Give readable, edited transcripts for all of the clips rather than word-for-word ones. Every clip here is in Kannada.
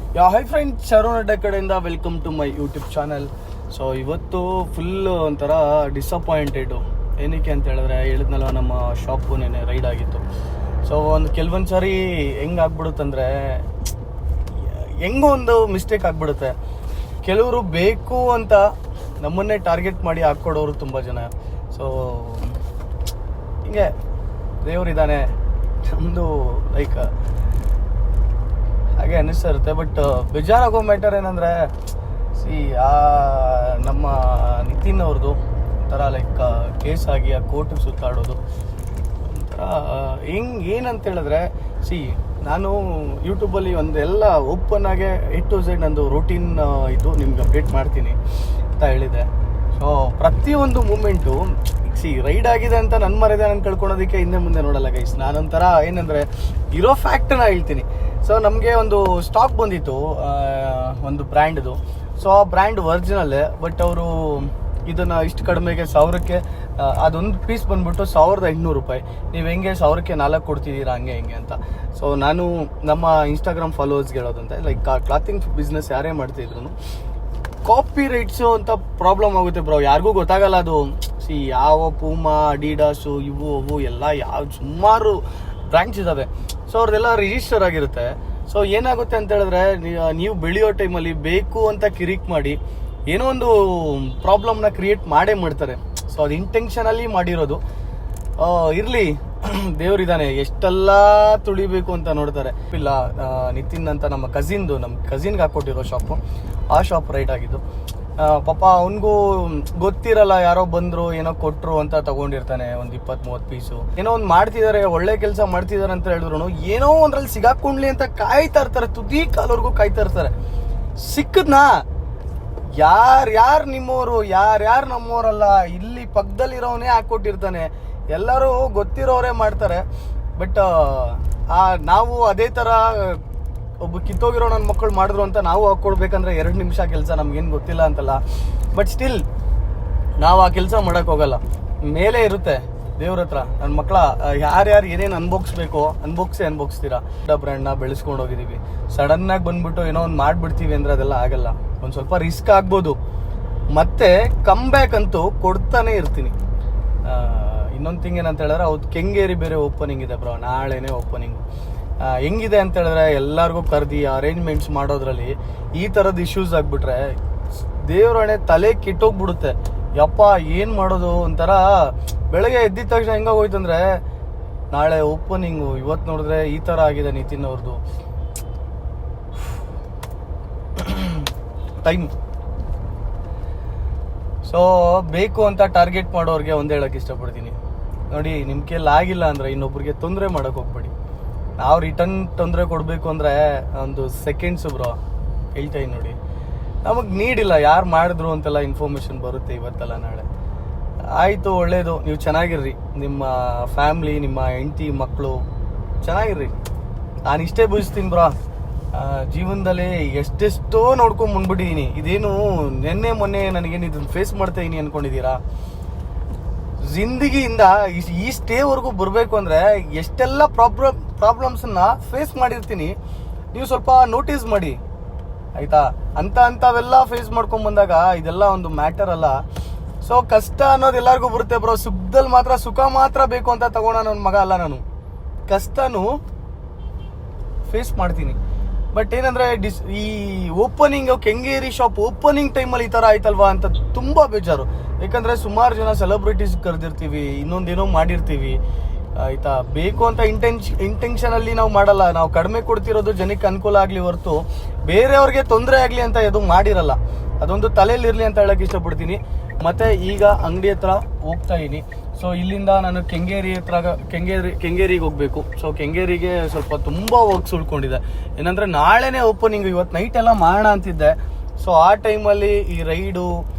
ಹೈ ಫ್ರೆಂಡ್ಸ್, ಶರಣ್ ಅಡ್ಡ ಕಡೆಯಿಂದ welcome to my YouTube channel. So ಇವತ್ತು ಫುಲ್ ಒಂಥರ ಡಿಸಪಾಯಿಂಟೆಡು. ಏನಕ್ಕೆ ಅಂತ ಹೇಳಿದ್ರೆ, ಹೇಳಿದ್ನಲ್ಲ ನಮ್ಮ ಶಾಪು ನೆನೆ ರೈಡ್ ಆಗಿತ್ತು. ಸೊ ಕೆಲವೊಂದು ಸಾರಿ ಹೆಂಗಾಗ್ಬಿಡುತ್ತಂದರೆ, ಹೆಂಗೋ ಒಂದು ಮಿಸ್ಟೇಕ್ ಆಗಿಬಿಡುತ್ತೆ. ಕೆಲವರು ಬೇಕು ಅಂತ ನಮ್ಮನ್ನೇ ಟಾರ್ಗೆಟ್ ಮಾಡಿ ಹಾಕ್ಕೊಡೋರು ತುಂಬ ಜನ. ಸೊ ಹಿಂಗೆ ದೇವರಿದ್ದಾನೆ, ನಮ್ಮದು ಲೈಕ್ ಹಾಗೆ ಅನ್ನಿಸ್ತಾ ಇರುತ್ತೆ. ಬಟ್ ಬೇಜಾರಾಗೋ ಮ್ಯಾಟರ್ ಏನಂದರೆ, ನಮ್ಮ ನಿತಿನ್ ಅವ್ರದ್ದು ಒಂಥರ ಲೈಕ್ ಕೇಸ್ ಆಗಿ ಆ ಕೋರ್ಟಿಗೆ ಸುತ್ತಾಡೋದು ಒಂಥರ ಏನಂತ ಹೇಳಿದ್ರೆ, ನಾನು ಯೂಟ್ಯೂಬಲ್ಲಿ ಒಂದೆಲ್ಲ ಓಪನ್ ಆಗಿ A to Z ನಂದು ರೂಟೀನ್ ಇದು ನಿಮ್ಗೆ ಅಪ್ಡೇಟ್ ಮಾಡ್ತೀನಿ ಅಂತ ಹೇಳಿದೆ. ಸೊ ಪ್ರತಿಯೊಂದು ಮೂಮೆಂಟು ರೈಡ್ ಆಗಿದೆ ಅಂತ ನನ್ನ ಮರ್ಯಾದೆ ನಾನು ಕಳ್ಕೊಳೋದಕ್ಕೆ ಹಿಂದೆ ಮುಂದೆ ನೋಡಲ್ಲ ಗೈಸ್. ನಾನೊಂಥರ ಏನಂದರೆ ಇರೋ ಫ್ಯಾಕ್ಟನ್ನ ಹೇಳ್ತೀನಿ. ಸೊ ನಮಗೆ ಒಂದು ಸ್ಟಾಕ್ ಬಂದಿತ್ತು ಒಂದು ಬ್ರ್ಯಾಂಡ್ದು. ಸೊ ಆ ಬ್ರ್ಯಾಂಡ್ ಒರಿಜಿನಲ್ಲೇ, ಬಟ್ ಅವರು ಇದನ್ನು ಇಷ್ಟು ಕಡಿಮೆಗೆ 1000ಕ್ಕೆ ಅದೊಂದು ಪೀಸ್ ಬಂದ್ಬಿಟ್ಟು 1800 ರೂಪಾಯಿ. ನೀವು ಹೆಂಗೆ 1000ಕ್ಕೆ 4 ಕೊಡ್ತಿದ್ದೀರಾ ಹಂಗೆ ಹೆಂಗೆ ಅಂತ. ಸೊ ನಾನು ನಮ್ಮ ಇನ್ಸ್ಟಾಗ್ರಾಮ್ ಫಾಲೋವರ್ಸ್ಗೆ ಹೇಳೋದಂತೆ, ಲೈಕ್ ಕ್ಲಾತಿಂಗ್ ಬಿಸ್ನೆಸ್ ಯಾರೇ ಮಾಡ್ತಿದ್ರು ಕಾಪಿ ರೈಟ್ಸು ಅಂತ ಪ್ರಾಬ್ಲಮ್ ಆಗುತ್ತೆ ಬ್ರೋ. ಯಾರಿಗೂ ಗೊತ್ತಾಗಲ್ಲ ಅದು. ಯಾವ ಪೂಮಾ, ಅಡಿಡಾಸು, ಇವು ಅವು ಎಲ್ಲ ಸುಮಾರು ಬ್ರ್ಯಾಂಡ್ಸ್ ಇದ್ದಾವೆ. ಸೊ ಅವ್ರದ್ದೆಲ್ಲ ರಿಜಿಸ್ಟರ್ ಆಗಿರುತ್ತೆ. ಸೊ ಏನಾಗುತ್ತೆ ಅಂತ ಹೇಳಿದ್ರೆ, ನೀವು ಬೆಳೆಯೋ ಟೈಮಲ್ಲಿ ಬೇಕು ಅಂತ ಕಿರಿಕ್ ಮಾಡಿ ಏನೋ ಒಂದು ಪ್ರಾಬ್ಲಮ್ನ ಕ್ರಿಯೇಟ್ ಮಾಡೇ ಮಾಡ್ತಾರೆ. ಸೊ ಅದು ಇಂಟೆನ್ಷನಲ್ಲಿ ಮಾಡಿರೋದು. ಇರಲಿ, ದೇವರಿದ್ದಾನೆ, ಎಷ್ಟೆಲ್ಲ ತುಳಿಬೇಕು ಅಂತ ನೋಡ್ತಾರೆ. ಇಲ್ಲ, ನಿತಿನ್ ಅಂತ ನಮ್ಮ ಕಸಿನ್ಗೆ ಹಾಕ್ಕೊಟ್ಟಿರೋ ಶಾಪು, ಆ ಶಾಪ್ ರೈಟ್ ಆಗಿದ್ದು. ಪಾಪ ಅವನಿಗೂ ಗೊತ್ತಿರಲ್ಲ, ಯಾರೋ ಬಂದರು ಏನೋ ಕೊಟ್ಟರು ಅಂತ ತಗೊಂಡಿರ್ತಾನೆ ಒಂದು 20-30 ಪೀಸು. ಏನೋ ಒಂದು ಮಾಡ್ತಿದ್ದಾರೆ, ಒಳ್ಳೆ ಕೆಲಸ ಮಾಡ್ತಿದ್ದಾರೆ ಅಂತ ಹೇಳಿದ್ರು ಏನೋ ಒಂದ್ರಲ್ಲಿ ಸಿಗಾಕೊಂಡ್ಲಿ ಅಂತ ಕಾಯ್ತಾ ಇರ್ತಾರೆ, ತುದಿ ಕಾಲವರೆಗೂ ಕಾಯ್ತಾ ಇರ್ತಾರೆ. ಸಿಕ್ಕದ್ನಾ ಯಾರ್ಯಾರು ನಿಮ್ಮವರು, ಯಾರ್ಯಾರು ನಮ್ಮವರಲ್ಲ, ಇಲ್ಲಿ ಪಕ್ಕದಲ್ಲಿರೋವನೇ ಹಾಕ್ಕೊಟ್ಟಿರ್ತಾನೆ. ಎಲ್ಲರೂ ಗೊತ್ತಿರೋರೇ ಮಾಡ್ತಾರೆ. ಬಟ್ ನಾವು ಅದೇ ಥರ ಒಬ್ಬ ಕಿತ್ತೋಗಿರೋ ನನ್ನ ಮಕ್ಕಳು ಮಾಡಿದ್ರು ಅಂತ ನಾವು ಹಾಕ್ಕೊಡ್ಬೇಕಂದ್ರೆ 2 ನಿಮಿಷ ಕೆಲಸ, ನಮ್ಗೇನು ಗೊತ್ತಿಲ್ಲ ಅಂತಲ್ಲ. ಬಟ್ ಸ್ಟಿಲ್ ನಾವು ಆ ಕೆಲಸ ಮಾಡೋಕ್ಕೆ ಹೋಗಲ್ಲ. ಮೇಲೆ ಇರುತ್ತೆ ದೇವ್ರ ಹತ್ರ, ನನ್ನ ಮಕ್ಕಳ ಯಾರ್ಯಾರು ಏನೇನು ಅನ್ಬೋಗ್ಸ್ತೀರಾ. ಬ್ರ್ಯಾಂಡ್ನ ಬೆಳೆಸ್ಕೊಂಡು ಹೋಗಿದ್ದೀವಿ, ಸಡನ್ನಾಗಿ ಬಂದ್ಬಿಟ್ಟು ಏನೋ ಒಂದು ಮಾಡಿಬಿಡ್ತೀವಿ ಅಂದರೆ ಅದೆಲ್ಲ ಆಗಲ್ಲ. ಒಂದು ಸ್ವಲ್ಪ ರಿಸ್ಕ್ ಆಗ್ಬೋದು, ಮತ್ತೆ ಕಮ್ ಬ್ಯಾಕ್ ಅಂತೂ ಕೊಡ್ತಾನೆ ಇರ್ತೀನಿ. ಇನ್ನೊಂದು ಥಿಂಗ್ ಏನಂತ ಹೇಳಿದ್ರೆ, ಅವ್ದು ಕೆಂಗೇರಿ ಬೇರೆ ಓಪನಿಂಗ್ ಇದೆ ಬ್ರೋ, ನಾಳೆನೇ ಓಪನಿಂಗು. ಹೆಂಗಿದೆ ಅಂತ ಹೇಳಿದ್ರೆ, ಎಲ್ಲರಿಗೂ ಕರೆದಿ ಅರೇಂಜ್ಮೆಂಟ್ಸ್ ಮಾಡೋದ್ರಲ್ಲಿ ಈ ಥರದ್ದು ಇಶ್ಯೂಸ್ ಆಗಿಬಿಟ್ರೆ ದೇವ್ರಣೆ ತಲೆ ಕಿಟ್ಟೋಗ್ಬಿಡುತ್ತೆ. ಯಪ್ಪ ಏನು ಮಾಡೋದು ಒಂಥರ. ಬೆಳಗ್ಗೆ ಎದ್ದಿದ ತಕ್ಷಣ ಹೆಂಗೋಗೋಯ್ತಂದ್ರೆ, ನಾಳೆ ಓಪನಿಂಗು, ಇವತ್ತು ನೋಡಿದ್ರೆ ಈ ಥರ ಆಗಿದೆ ನಿತಿನ್ ಅವ್ರದ್ದು ಟೈಮ್. ಸೊ ಬೇಕು ಅಂತ ಟಾರ್ಗೆಟ್ ಮಾಡೋರಿಗೆ ಒಂದು ಹೇಳಕ್ಕೆ ಇಷ್ಟಪಡ್ತೀನಿ, ನೋಡಿ, ನಿಮ್ಮ ಕೈಯಲ್ಲಿ ಆಗಿಲ್ಲ ಅಂದರೆ ಇನ್ನೊಬ್ರಿಗೆ ತೊಂದರೆ ಮಾಡೋಕೆ ಹೋಗ್ಬೇಡಿ. ನಾವು ರಿಟರ್ನ್ ತೊಂದರೆ ಕೊಡಬೇಕು ಅಂದರೆ ಒಂದು ಸೆಕೆಂಡ್ಸ್ ಬ್ರೋ, ಹೇಳ್ತಾ ನೋಡಿ. ನಮಗೆ ನೀಡಿಲ್ಲ, ಯಾರು ಮಾಡಿದ್ರು ಅಂತೆಲ್ಲ ಇನ್ಫಾರ್ಮೇಷನ್ ಬರುತ್ತೆ ಇವತ್ತಲ್ಲ ನಾಳೆ. ಆಯಿತು, ಒಳ್ಳೇದು, ನೀವು ಚೆನ್ನಾಗಿರ್ರಿ, ನಿಮ್ಮ ಫ್ಯಾಮ್ಲಿ, ನಿಮ್ಮ ಹೆಂಡತಿ ಮಕ್ಕಳು ಚೆನ್ನಾಗಿರ್ರಿ. ನಾನು ಇಷ್ಟೇ ಬಯಸ್ತೀನಿ ಬ್ರೋ, ಜೀವನದಲ್ಲಿ ಎಷ್ಟೆಷ್ಟೋ ನೋಡ್ಕೊಂಡು ಬಂದ್ಬಿಟ್ಟಿದ್ದೀನಿ. ಇದೇನು ನೆನ್ನೆ ಮೊನ್ನೆ ನನಗೇನು ಇದನ್ನು ಫೇಸ್ ಮಾಡ್ತಾ ಇದೀನಿ ಅಂದ್ಕೊಂಡಿದ್ದೀರಾ? ಜಿಂದಗಿಯಿಂದ ಈ ಸ್ಟೇವರೆಗೂ ಬರಬೇಕು ಅಂದರೆ ಎಷ್ಟೆಲ್ಲ ಪ್ರಾಬ್ಲಮ್ಸನ್ನ ಫೇಸ್ ಮಾಡಿರ್ತೀನಿ. ನೀವು ಸ್ವಲ್ಪ ನೋಟಿಸ್ ಮಾಡಿ ಆಯಿತಾ. ಅಂಥವೆಲ್ಲ ಫೇಸ್ ಮಾಡ್ಕೊಂಡು ಬಂದಾಗ ಇದೆಲ್ಲ ಒಂದು ಮ್ಯಾಟರ್ ಅಲ್ಲ. ಸೊ ಕಷ್ಟ ಅನ್ನೋದು ಎಲ್ಲರಿಗೂ ಬರುತ್ತೆ ಬ್ರೋ. ಸುಖ ಮಾತ್ರ ಬೇಕು ಅಂತ ತಗೋಣ ನನ್ನ ಮಗ ಅಲ್ಲ ನಾನು. ಕಷ್ಟನೂ ಫೇಸ್ ಮಾಡ್ತೀನಿ. ಬಟ್ ಏನಂದರೆ, ಈ ಓಪನಿಂಗ್ ಕೆಂಗೇರಿ ಶಾಪ್ ಓಪನಿಂಗ್ ಟೈಮಲ್ಲಿ ಈ ಥರ ಆಯ್ತಲ್ವಾ ಅಂತ ತುಂಬ ಬೇಜಾರು. ಯಾಕಂದರೆ ಸುಮಾರು ಜನ ಸೆಲೆಬ್ರಿಟೀಸ್ ಕರೆದಿರ್ತೀವಿ, ಇನ್ನೊಂದೇನೋ ಮಾಡಿರ್ತೀವಿ ಆಯಿತಾ. ಬೇಕು ಅಂತ ಇಂಟೆನ್ಷನಲ್ಲಿ ನಾವು ಮಾಡಲ್ಲ. ನಾವು ಕಡಿಮೆ ಕೊಡ್ತಿರೋದು ಜನಕ್ಕೆ ಅನುಕೂಲ ಆಗಲಿ ಹೊರತು ಬೇರೆಯವ್ರಿಗೆ ತೊಂದರೆ ಆಗಲಿ ಅಂತ ಇದು ಮಾಡಿರಲ್ಲ. ಅದೊಂದು ತಲೆಯಲ್ಲಿರಲಿ ಅಂತ ಹೇಳಕ್ಕೆ ಇಷ್ಟಪಡ್ತೀನಿ. ಮತ್ತು ಈಗ ಅಂಗಡಿ ಹತ್ರ ಹೋಗ್ತಾ ಇದ್ದೀನಿ. ಸೊ ಇಲ್ಲಿಂದ ನಾನು ಕೆಂಗೇರಿಗೆ ಹೋಗಬೇಕು. ಸೊ ಕೆಂಗೇರಿಗೆ ಸ್ವಲ್ಪ ತುಂಬ ವರ್ಕ್ಸ್ ಉಳ್ಕೊಂಡಿದೆ. ಏನಂದರೆ ನಾಳೆನೇ ಓಪನಿಂಗ್, ಇವತ್ತು ನೈಟೆಲ್ಲ ಮಾಡೋಣ ಅಂತಿದ್ದೆ. ಸೊ ಆ ಟೈಮಲ್ಲಿ ಈ ರೈಡು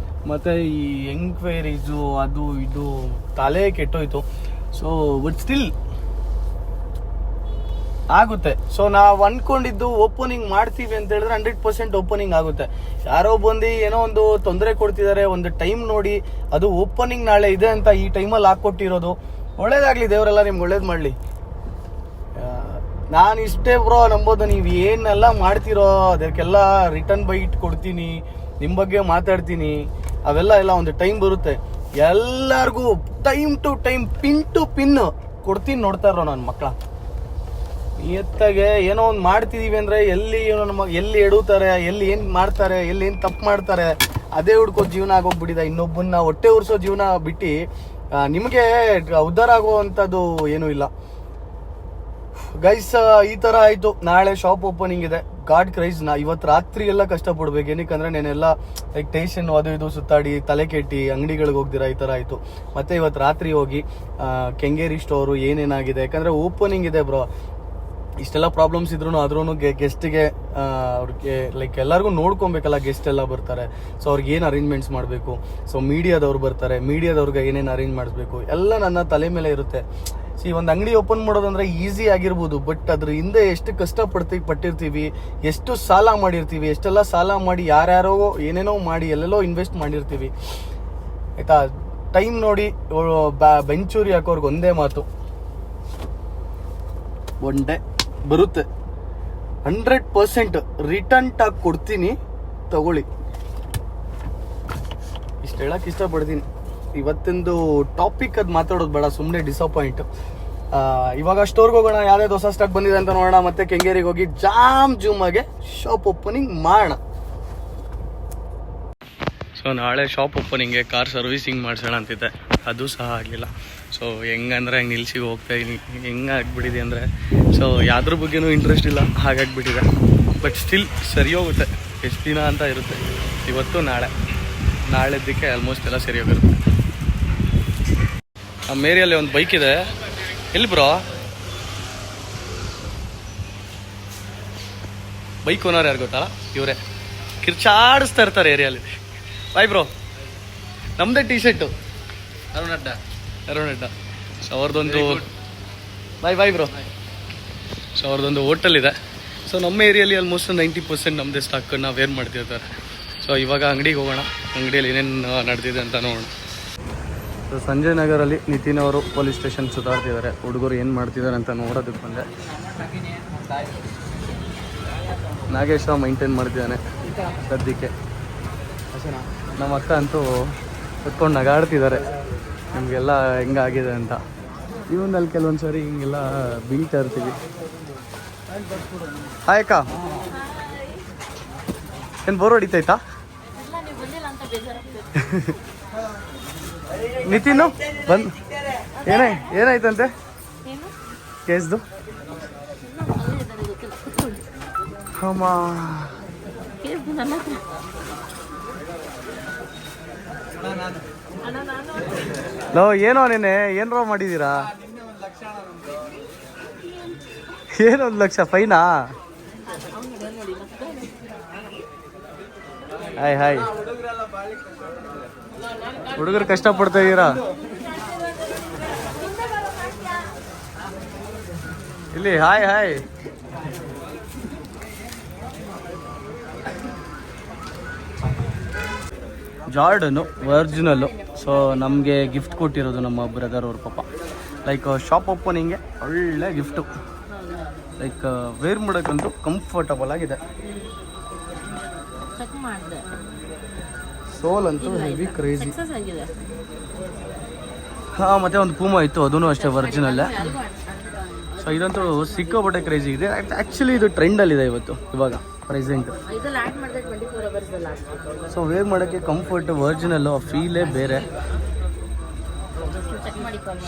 ಮತ್ತು ಈ ಎಂಕ್ವೈರೀಸು ಅದು ಇದು ತಲೆ ಕೆಟ್ಟೋಯ್ತು. ಸೊ ಬಟ್ ಸ್ಟಿಲ್ ಆಗುತ್ತೆ. ಸೊ ನಾವು ಅಂದ್ಕೊಂಡಿದ್ದು ಓಪನಿಂಗ್ ಮಾಡ್ತೀವಿ ಅಂತ ಹೇಳಿದ್ರೆ 100% ಓಪನಿಂಗ್ ಆಗುತ್ತೆ. ಯಾರೋ ಬಂದು ಏನೋ ಒಂದು ತೊಂದರೆ ಕೊಡ್ತಿದ್ದಾರೆ, ಒಂದು ಟೈಮ್ ನೋಡಿ, ಅದು ಓಪನಿಂಗ್ ನಾಳೆ ಇದೆ ಅಂತ ಈ ಟೈಮಲ್ಲಿ ಹಾಕ್ಕೊಟ್ಟಿರೋದು. ಒಳ್ಳೇದಾಗಲಿ, ದೇವರೆಲ್ಲ ನಿಮ್ಗೆ ಒಳ್ಳೇದು ಮಾಡಲಿ. ನಾನು ಇಷ್ಟೇ ಬ್ರೋ ನಂಬೋದು. ನೀವು ಏನೆಲ್ಲ ಮಾಡ್ತಿರೋ ಅದಕ್ಕೆಲ್ಲ ರಿಟರ್ನ್ ಬೈಟ್ ಕೊಡ್ತೀನಿ, ನಿಮ್ಮ ಬಗ್ಗೆ ಮಾತಾಡ್ತೀನಿ, ಅವೆಲ್ಲ ಎಲ್ಲ ಒಂದು ಟೈಮ್ ಬರುತ್ತೆ. ಎಲ್ಲರಿಗೂ time to time pin to pin ಕೊಡ್ತೀನಿ. ನೋಡ್ತಾರೋ ನನ್ನ ಮಕ್ಕಳ ನಿಯತ್ತಾಗೆ ಏನೋ ಒಂದು ಮಾಡ್ತಿದೀವಿ ಅಂದರೆ ಎಲ್ಲಿ ಎಡುತ್ತಾರೆ, ಎಲ್ಲಿ ಏನು ಮಾಡ್ತಾರೆ, ಎಲ್ಲಿ ಏನು ತಪ್ಪು ಮಾಡ್ತಾರೆ ಅದೇ ಹುಡ್ಕೋ ಜೀವನ ಆಗೋಗ್ಬಿಟ್ಟಿದೆ. ಇನ್ನೊಬ್ಬನ್ನ ಹೊಟ್ಟೆ ಉರ್ಸೋ ಜೀವನ ಬಿಟ್ಟು ನಿಮಗೆ ಉದ್ಧಾರ ಆಗುವಂಥದ್ದು ಏನೂ ಇಲ್ಲ ಗೈಸ್. ಈ ಥರ ಆಯಿತು. ನಾಳೆ ಶಾಪ್ ಓಪನಿಂಗ್ ಇದೆ. ಗಾಡ್ ಕ್ರೈಸ್. ಇವತ್ತು ರಾತ್ರಿ ಎಲ್ಲ ಕಷ್ಟಪಡ್ಬೇಕು. ಏನಕ್ಕಂದ್ರೆ ನಾನೆಲ್ಲ ಲೈಕ್ ಟೇಷನ್ ಅದು ಇದು ಸುತ್ತಾಡಿ ತಲೆ ಕೆಟ್ಟಿ ಅಂಗಡಿಗಳಿಗೆ ಹೋಗ್ದಿರ ಈ ಥರ ಆಯಿತು. ಮತ್ತೆ ಇವತ್ತು ರಾತ್ರಿ ಹೋಗಿ ಕೆಂಗೇರಿ ಸ್ಟೋರು ಏನೇನಾಗಿದೆ, ಯಾಕಂದರೆ ಓಪನಿಂಗ್ ಇದೆ ಬ್ರೋ. ಇಷ್ಟೆಲ್ಲ ಪ್ರಾಬ್ಲಮ್ಸ್ ಇದ್ರೂ ಗೆಸ್ಟಿಗೆ ಅವ್ರಿಗೆ ಲೈಕ್ ಎಲ್ಲರಿಗೂ ನೋಡ್ಕೊಬೇಕಲ್ಲ. ಗೆಸ್ಟ್ ಎಲ್ಲ ಬರ್ತಾರೆ, ಸೊ ಅವ್ರಿಗೆ ಏನು ಅರೇಂಜ್ಮೆಂಟ್ಸ್ ಮಾಡಬೇಕು. ಸೊ ಮೀಡಿಯಾದವ್ರು ಬರ್ತಾರೆ, ಮೀಡಿಯಾದವ್ರಿಗೆ ಏನೇನು ಅರೇಂಜ್ ಮಾಡಿಸ್ಬೇಕು ಎಲ್ಲ ನನ್ನ ತಲೆ ಮೇಲೆ ಇರುತ್ತೆ. ಒಂದು ಅಂಗಡಿ ಓಪನ್ ಮಾಡೋದಂದ್ರೆ ಈಸಿ ಆಗಿರ್ಬೋದು, ಬಟ್ ಅದ್ರ ಹಿಂದೆ ಎಷ್ಟು ಪಟ್ಟಿರ್ತೀವಿ, ಎಷ್ಟು ಸಾಲ ಮಾಡಿರ್ತೀವಿ, ಎಷ್ಟೆಲ್ಲ ಸಾಲ ಮಾಡಿ ಯಾರ್ಯಾರೋ ಏನೇನೋ ಮಾಡಿ ಎಲ್ಲೆಲ್ಲೋ ಇನ್ವೆಸ್ಟ್ ಮಾಡಿರ್ತೀವಿ ಆಯ್ತಾ. ಟೈಮ್ ನೋಡಿ ಬೆಂಚೂರಿ ಹಾಕೋರ್ಗೆ ಒಂದೇ ಮಾತು, ಒನ್ ಡೇ ಬರುತ್ತೆ 100% ರಿಟರ್ನ್ ಟಾಕ್ ಕೊಡ್ತೀನಿ, ತಗೊಳ್ಳಿ. ಇಷ್ಟು ಹೇಳಕ್ ಇಷ್ಟಪಡ್ತೀನಿ. ಇವತ್ತಿಂದು ಟಾಪಿಕ್ ಅದು ಮಾತಾಡೋದು ಬೇಡ, ಸುಮ್ಮನೆ ಡಿಸಪಾಯಿಂಟ್. ಇವಾಗ ಸ್ಟೋರ್ಗೆ ಹೋಗೋಣ, ಯಾವ್ದಾದ್ರು ಹೊಸ ಸ್ಟಾಕ್ ಬಂದಿದೆ ಅಂತ ನೋಡೋಣ. ಮತ್ತೆ ಕೆಂಗೇರಿಗೆ ಹೋಗಿ ಜೂಮಾಗೆ ಶಾಪ್ ಓಪನಿಂಗ್ ಮಾಡೋಣ. ಸೊ ನಾಳೆ ಶಾಪ್ ಓಪನಿಂಗ್ಗೆ ಕಾರ್ ಸರ್ವಿಸಿಂಗ್ ಮಾಡಿಸೋಣ ಅಂತಿದ್ದೆ, ಅದು ಸಹ ಆಗಲಿಲ್ಲ. ಸೊ ಹೆಂಗಂದ್ರೆ ಹಂಗೆ ನಿಲ್ಸಿಗೆ ಹೋಗ್ತಾ ಇದ್ದೀನಿ. ಹೆಂಗೆ ಆಗ್ಬಿಟ್ಟಿದೆ ಅಂದರೆ ಸೊ ಯಾವ್ದ್ರ ಬಗ್ಗೆನೂ ಇಂಟ್ರೆಸ್ಟ್ ಇಲ್ಲ, ಹಾಗಾಗಿಬಿಟ್ಟಿದೆ. ಬಟ್ ಸ್ಟಿಲ್ ಸರಿ ಹೋಗುತ್ತೆ. ಎಷ್ಟು ದಿನ ಅಂತ ಇರುತ್ತೆ, ಇವತ್ತು ನಾಳೆದ್ದಕ್ಕೆ ಆಲ್ಮೋಸ್ಟ್ ಎಲ್ಲ ಸರಿ ಹೋಗಿರುತ್ತೆ. ನಮ್ಮ ಏರಿಯಲ್ಲಿ ಒಂದು ಬೈಕ್ ಇದೆ. ಎಲ್ಲಿ ಬ್ರೋ ಬೈಕ್ ಓನರ್ ಯಾರು ಗೊತ್ತಲ್ಲ, ಇವರೇ ಕಿರ್ಚಾಡಿಸ್ತಾ ಇರ್ತಾರೆ ಏರಿಯಲ್ಲಿ. ಬಾಯ್ ಬ್ರೋ, ನಮ್ಮದೇ ಟಿ ಶರ್ಟು ಅರುಣ್ ಅಡ್ಡ. ಸೊ ಅವ್ರದ್ದೊಂದು ಬಾಯ್ ಬ್ರೋ. ಸೊ ಅವ್ರದ್ದೊಂದು ಹೋಟೆಲ್ ಇದೆ. ಸೊ ನಮ್ಮ ಏರಿಯಲ್ಲಿ ಆಲ್ಮೋಸ್ಟ್ 90% ನಮ್ಮದೇ ಸ್ಟಾಕನ್ನು ವೇರ್ ಮಾಡ್ತಿರ್ತಾರೆ. ಸೊ ಇವಾಗ ಅಂಗಡಿಗೆ ಹೋಗೋಣ, ಅಂಗಡಿಯಲ್ಲಿ ಏನೇನು ನಡೆದಿದೆ ಅಂತ ನೋಡೋಣ. ಸೊ ಸಂಜಯ್ ನಗರಲ್ಲಿ ನಿತಿನ್ ಅವರು ಪೊಲೀಸ್ ಸ್ಟೇಷನ್ ಸುತ್ತಾಡ್ತಿದ್ದಾರೆ. ಹುಡುಗರು ಏನು ಮಾಡ್ತಿದ್ದಾರೆ ಅಂತ ನೋಡೋದಕ್ಕೆ ಬಂದೆ. ನಾಗೇಶ ಮೈಂಟೈನ್ ಮಾಡ್ತಿದ್ದಾನೆ ಸದ್ಯಕ್ಕೆ. ನಮ್ಮ ಅಕ್ಕ ಅಂತೂ ಕುತ್ಕೊಂಡು ನಗಾಡ್ತಿದ್ದಾರೆ ನಿಮಗೆಲ್ಲ ಹೆಂಗಾಗಿದೆ ಅಂತ. ಜೀವನದಲ್ಲಿ ಕೆಲವೊಂದು ಸರಿ ಹಿಂಗೆಲ್ಲ ಬೀಳ್ತಾ ಇರ್ತೀವಿ. ಹಾಯ್ ಅಕ್ಕ, ಏನು ಬೋರ್ ಹೊಡಿತೈತಾ? ನಿತಿನ್ ಏನಾಯ್ತಂತೆ ಕೇಸ್ದು? ಅಮ್ಮ ಏನೋ ನೆನೆ ಏನ್ರೋ ಮಾಡಿದ್ದೀರಾ? ಏನು 1 ಲಕ್ಷ ಫೈನಾ? ಹಾಯ್ ಹುಡುಗರು ಕಷ್ಟಪಡ್ತಾ ಇದ್ದೀರಾ ಇಲ್ಲಿ? Hi Jordan original. ಸೊ ನಮಗೆ ಗಿಫ್ಟ್ ಕೊಟ್ಟಿರೋದು ನಮ್ಮ ಬ್ರದರ್ ಅವ್ರ ಪಾಪ. ಲೈಕ್ ಶಾಪ್ ಓಪನಿಂಗ್ಗೆ ಒಳ್ಳೆ ಗಿಫ್ಟು. ಲೈಕ್ ವೇರ್ ಮಾಡೋಕ್ಕಂತೂ ಕಂಫರ್ಟಬಲ್ ಆಗಿದೆ. ಸೋಲ್ ಅಂತೂ ಹೆವಿ ಕ್ರೇಜಿ. ಹಾಂ, ಮತ್ತು ಒಂದು ಪೂಮಾ ಇತ್ತು, ಅದೂ ಅಷ್ಟೇ ಒರಿಜಿನಲ್ಲೇ. ಸೊ ಇದಂತೂ ಸಿಕ್ಕಾಪಟ್ಟೆ ಕ್ರೇಜಿ ಇದೆ. ಆ್ಯಕ್ಚುಲಿ ಇದು ಟ್ರೆಂಡಲ್ಲಿದೆ ಇವಾಗ ಪ್ರೆಸೆಂಟ್. ಸೊ ವೇರ್ ಮಾಡೋಕ್ಕೆ ಕಂಫರ್ಟ್, ಒರಿಜಿನಲ್ಲು, ಫೀಲೇ ಬೇರೆ.